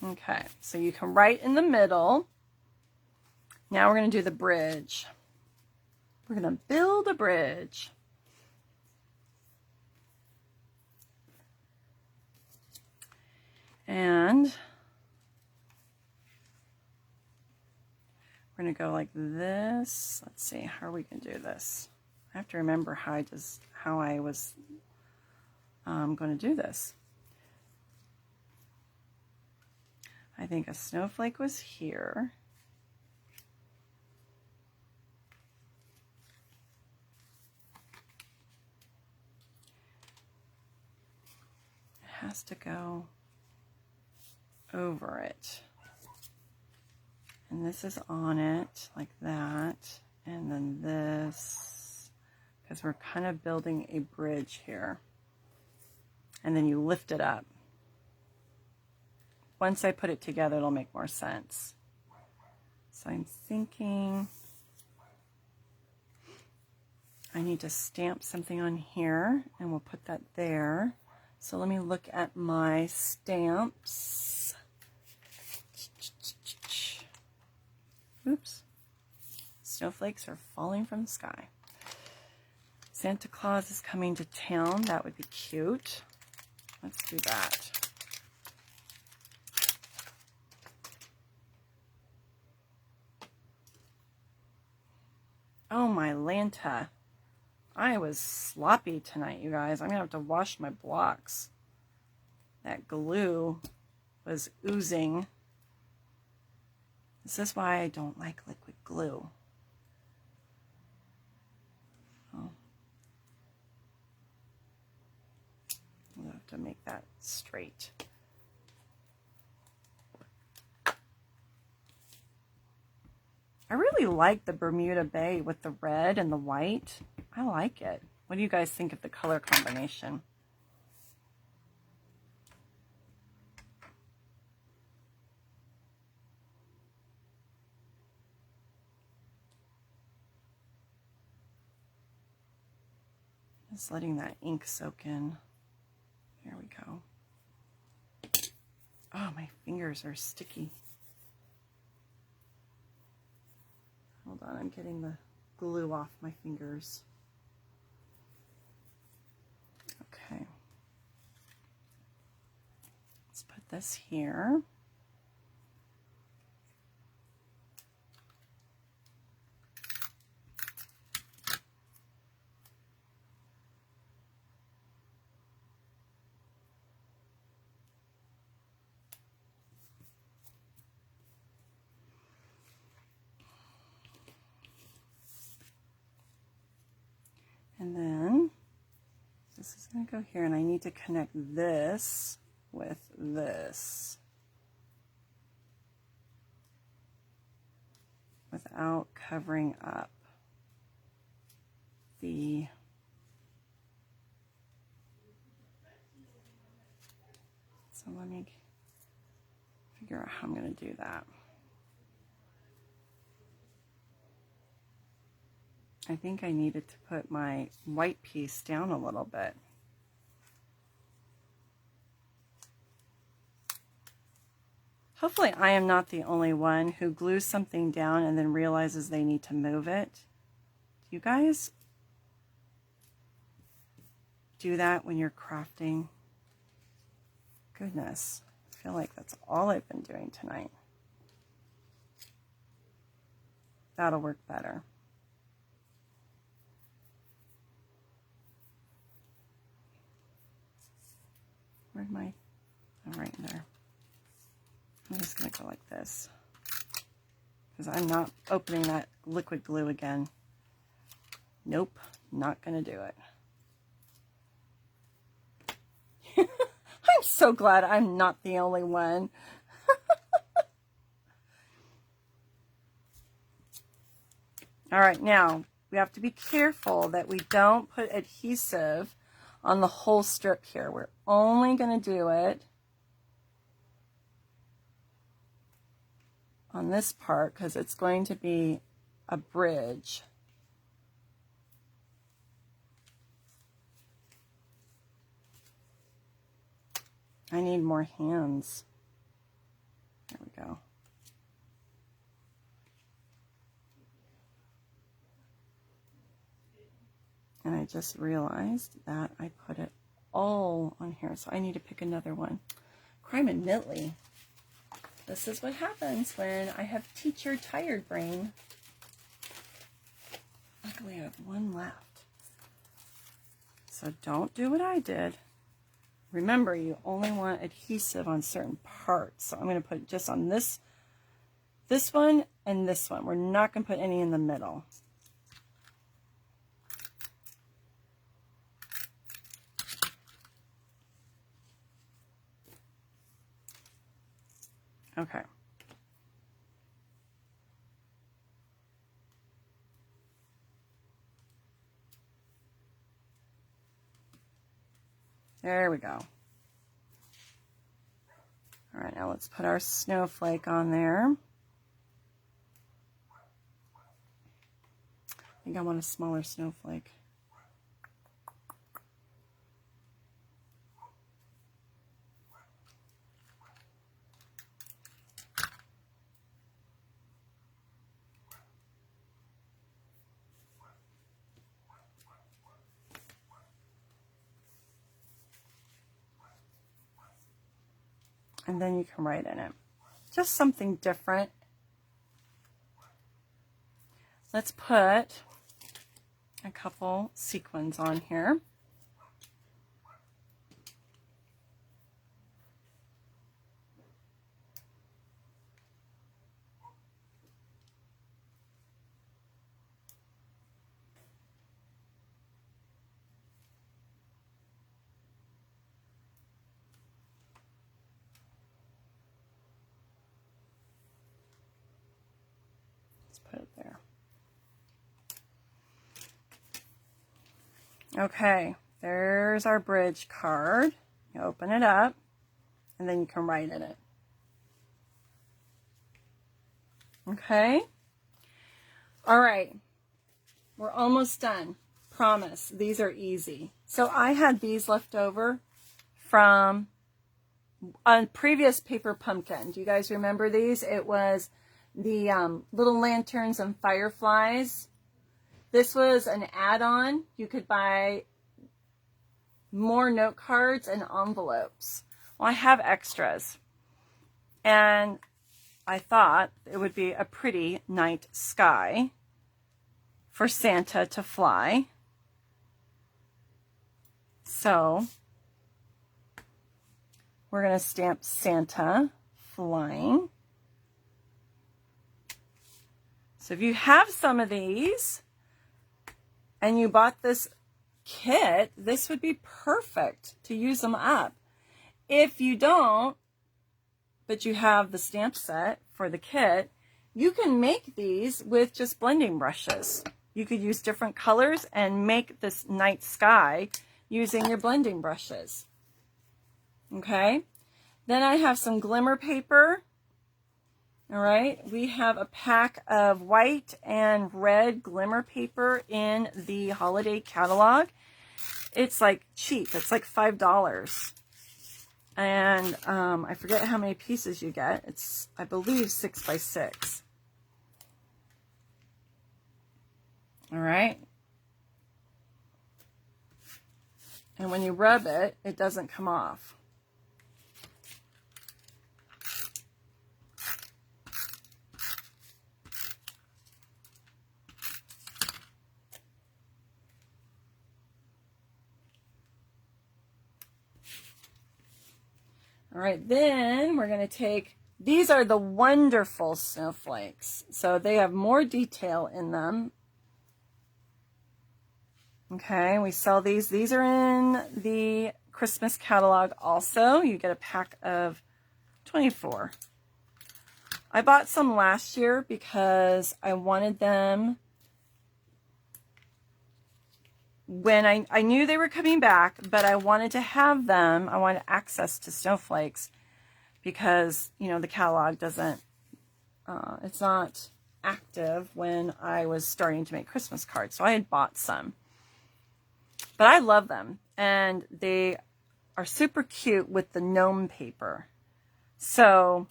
Okay, so you can write in the middle. Now we're going to do the bridge. We're going to build a bridge. And we're going to go like this. Let's see, how are we going to do this? I have to remember how I was going to do this. I think a snowflake was here. It has to go over it. And this is on it like that. And then this, because we're kind of building a bridge here. And then you lift it up. Once I put it together, it'll make more sense. So I'm thinking I need to stamp something on here, and we'll put that there. So let me look at my stamps. Oops. Snowflakes are falling from the sky. Santa Claus is coming to town. That would be cute. Let's do that. Oh, my Lanta. I was sloppy tonight, you guys. I'm going to have to wash my blocks. That glue was oozing. This is why I don't like liquid glue. Oh. We'll have to make that straight. I really like the Bermuda Bay with the red and the white. I like it. What do you guys think of the color combination? Just letting that ink soak in. There we go. Oh, my fingers are sticky. Hold on, I'm getting the glue off my fingers. Okay. Let's put this here. And then this is going to go here, and I need to connect this with this without covering up the so let me figure out how I'm going to do that. I think I needed to put my white piece down a little bit. Hopefully I am not the only one who glues something down and then realizes they need to move it. Do you guys do that when you're crafting? Goodness, I feel like that's all I've been doing tonight. That'll work better. Where'd my, oh, right in there. I'm just going to go like this because I'm not opening that liquid glue again. Nope, not going to do it. I'm so glad I'm not the only one. All right, now we have to be careful that we don't put adhesive on the whole strip here. We're only going to do it on this part because it's going to be a bridge. I need more hands. There we go. And I just realized that I put it all on here, so I need to pick another one. Crime and Nittly. This is what happens when I have teacher tired brain. Luckily, I have one left. So don't do what I did. Remember, you only want adhesive on certain parts. So I'm going to put just on this one and this one. We're not going to put any in the middle. Okay. There we go. All right, now let's put our snowflake on there. I think I want a smaller snowflake. And then you can write in it. Just something different. Let's put a couple sequins on here. Put it there. Okay, there's our bridge card. You open it up, and then you can write in it. Okay? All right, we're almost done. Promise, these are easy. So I had these left over from a previous paper pumpkin. Do you guys remember these? It was the little lanterns and fireflies. This was an add-on. You could buy more note cards and envelopes. Well, I have extras. And I thought it would be a pretty night sky for Santa to fly. So we're going to stamp Santa flying. So if you have some of these and you bought this kit, this would be perfect to use them up. If you don't, but you have the stamp set for the kit, you can make these with just blending brushes. You could use different colors and make this night sky using your blending brushes. Okay, then I have some glimmer paper. All right, we have a pack of white and red glimmer paper in the holiday catalog. It's like cheap, it's like $5. And I forget how many pieces you get. It's, I believe, 6 by 6. All right. And when you rub it, it doesn't come off. All right, then we're going to take, these are the wonderful snowflakes. So they have more detail in them. Okay, we sell these. These are in the Christmas catalog also. You get a pack of 24. I bought some last year because I wanted them when I knew they were coming back, but I wanted to have them. I wanted access to snowflakes because, you know, the catalog doesn't, it's not active when I was starting to make Christmas cards. So I had bought some. But I love them, and they are super cute with the gnome paper. So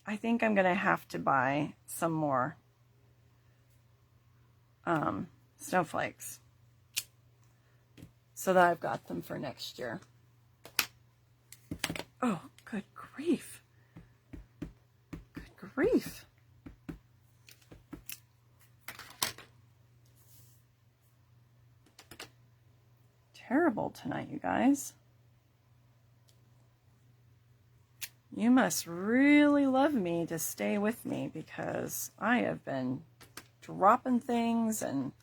I think I'm going to have to buy some more snowflakes so that I've got them for next year. Oh, good grief. Good grief. Terrible tonight, you guys. You must really love me to stay with me because I have been dropping things and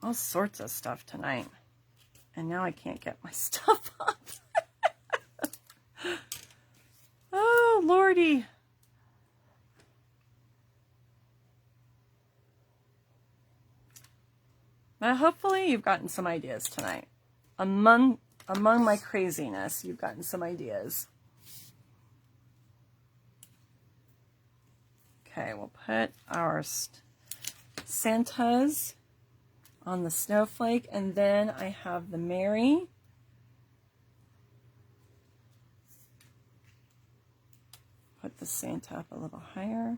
all sorts of stuff tonight. And now I can't get my stuff up. Oh, Lordy. But hopefully you've gotten some ideas tonight. Among my craziness, you've gotten some ideas. Okay, we'll put our Santas on the snowflake, and then I have the Mary. Put the Santa up a little higher,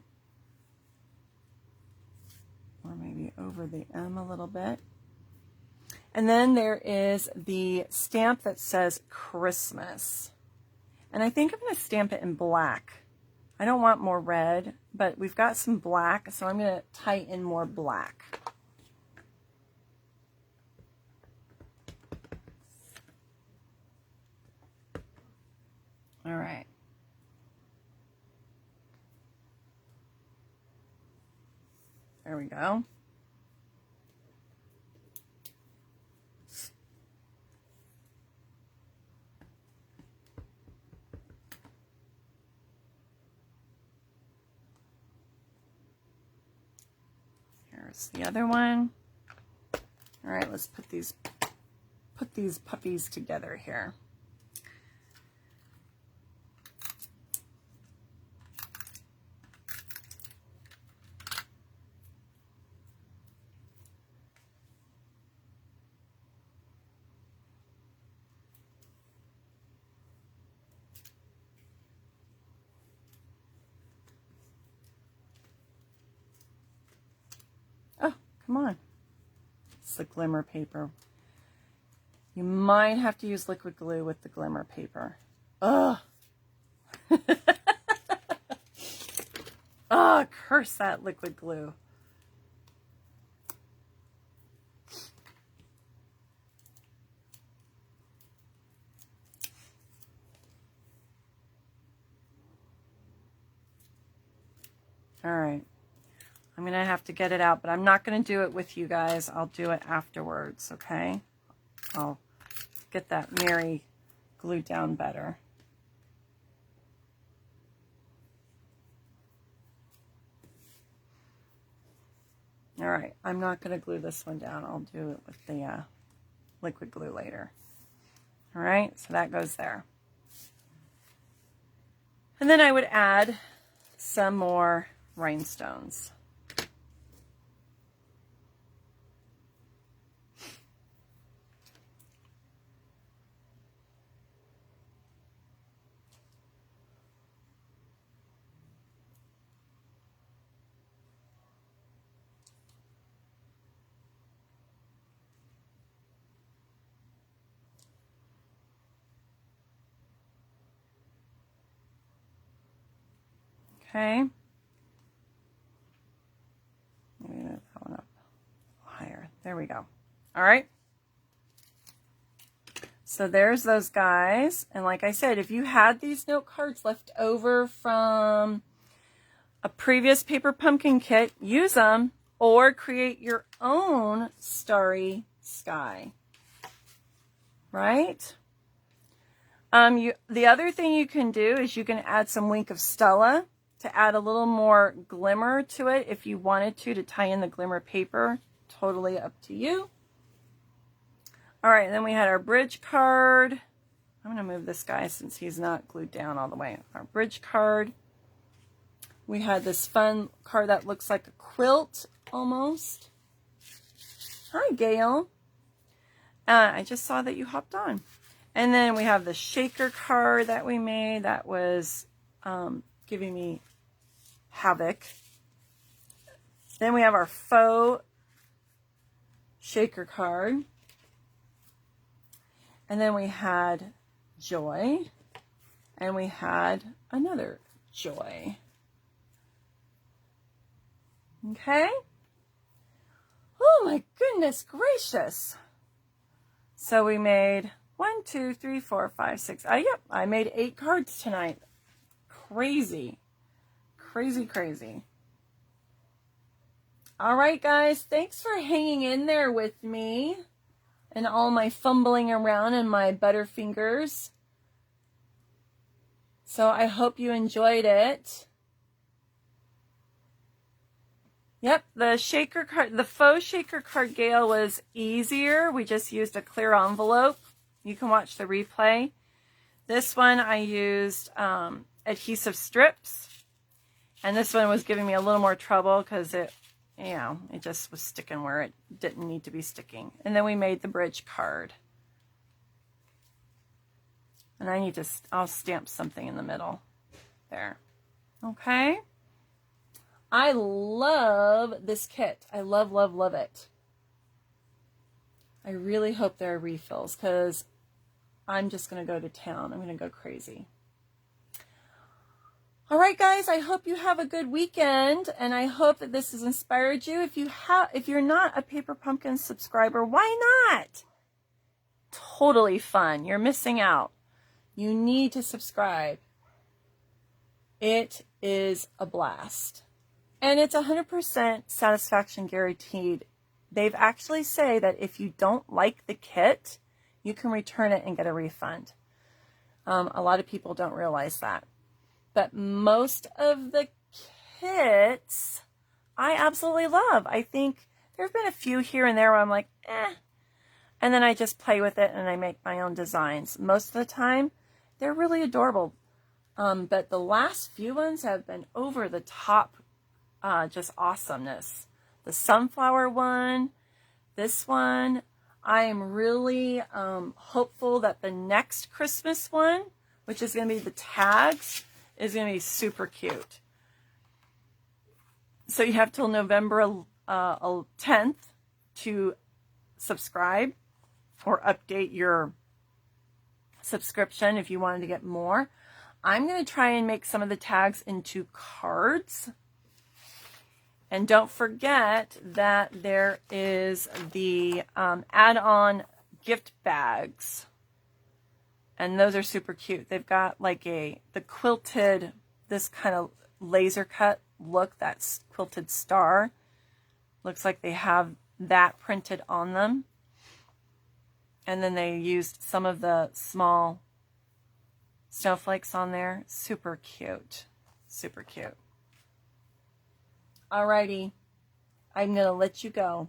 or maybe over the M a little bit. And then there is the stamp that says Christmas. And I think I'm going to stamp it in black. I don't want more red, but we've got some black, so I'm going to tighten more black. All right. There we go. Here's the other one. All right, let's put these puppies together here. Oh, come on. It's the glimmer paper. You might have to use liquid glue with the glimmer paper. Ugh. Oh, curse that liquid glue. All right. I'm going to have to get it out, but I'm not going to do it with you guys. I'll do it afterwards, okay? I'll get that Mary glued down better. All right, I'm not going to glue this one down. I'll do it with the liquid glue later. All right, so that goes there. And then I would add some more rhinestones. Okay. Maybe move that one up higher. There we go. All right. So there's those guys. And like I said, if you had these note cards left over from a previous paper pumpkin kit, use them or create your own starry sky. Right? The other thing you can do is you can add some Wink of Stella to add a little more glimmer to it if you wanted to tie in the glimmer paper. Totally up to you. All right, and then we had our bridge card. I'm going to move this guy since he's not glued down all the way. Our bridge card. We had this fun card that looks like a quilt almost. Hi, Gail. I just saw that you hopped on. And then we have the shaker card that we made that was giving me havoc. Then we have our faux shaker card. And then we had joy. And we had another joy. Okay? Oh my goodness gracious. So we made 1, 2, 3, 4, 5, 6. Yep, I made 8 cards tonight. Crazy. Crazy, crazy. All right, guys. Thanks for hanging in there with me and all my fumbling around and my butterfingers. So I hope you enjoyed it. Yep, the shaker card, the faux shaker card, Gail, was easier. We just used a clear envelope. You can watch the replay. This one I used adhesive strips. And this one was giving me a little more trouble because it just was sticking where it didn't need to be sticking. And then we made the bridge card. And I'll stamp something in the middle there. Okay. I love this kit. I love, love, love it. I really hope there are refills because I'm just going to go to town. I'm going to go crazy. All right, guys, I hope you have a good weekend, and I hope that this has inspired you. If you're not a Paper Pumpkin subscriber, why not? Totally fun. You're missing out. You need to subscribe. It is a blast. And it's 100% satisfaction guaranteed. They've actually say that if you don't like the kit, you can return it and get a refund. A lot of people don't realize that. But most of the kits, I absolutely love. I think there have been a few here and there where I'm like, eh. And then I just play with it and I make my own designs. Most of the time, they're really adorable. But the last few ones have been over the top. Just awesomeness. The sunflower one, this one, I am really hopeful that the next Christmas one, which is going to be the tags, is going to be super cute. So you have till November 10th to subscribe or update your subscription if you wanted to get more. I'm going to try and make some of the tags into cards. And don't forget that there is the add-on gift bags. And those are super cute. They've got like the quilted, this kind of laser cut look, that quilted star. Looks like they have that printed on them. And then they used some of the small snowflakes on there. Super cute. Super cute. Alrighty, I'm going to let you go.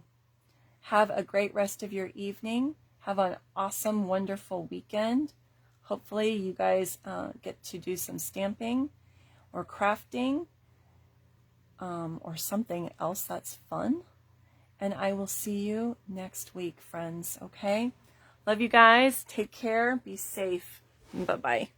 Have a great rest of your evening. Have an awesome, wonderful weekend. Hopefully you guys get to do some stamping or crafting or something else that's fun. And I will see you next week, friends, okay? Love you guys. Take care. Be safe. Bye-bye.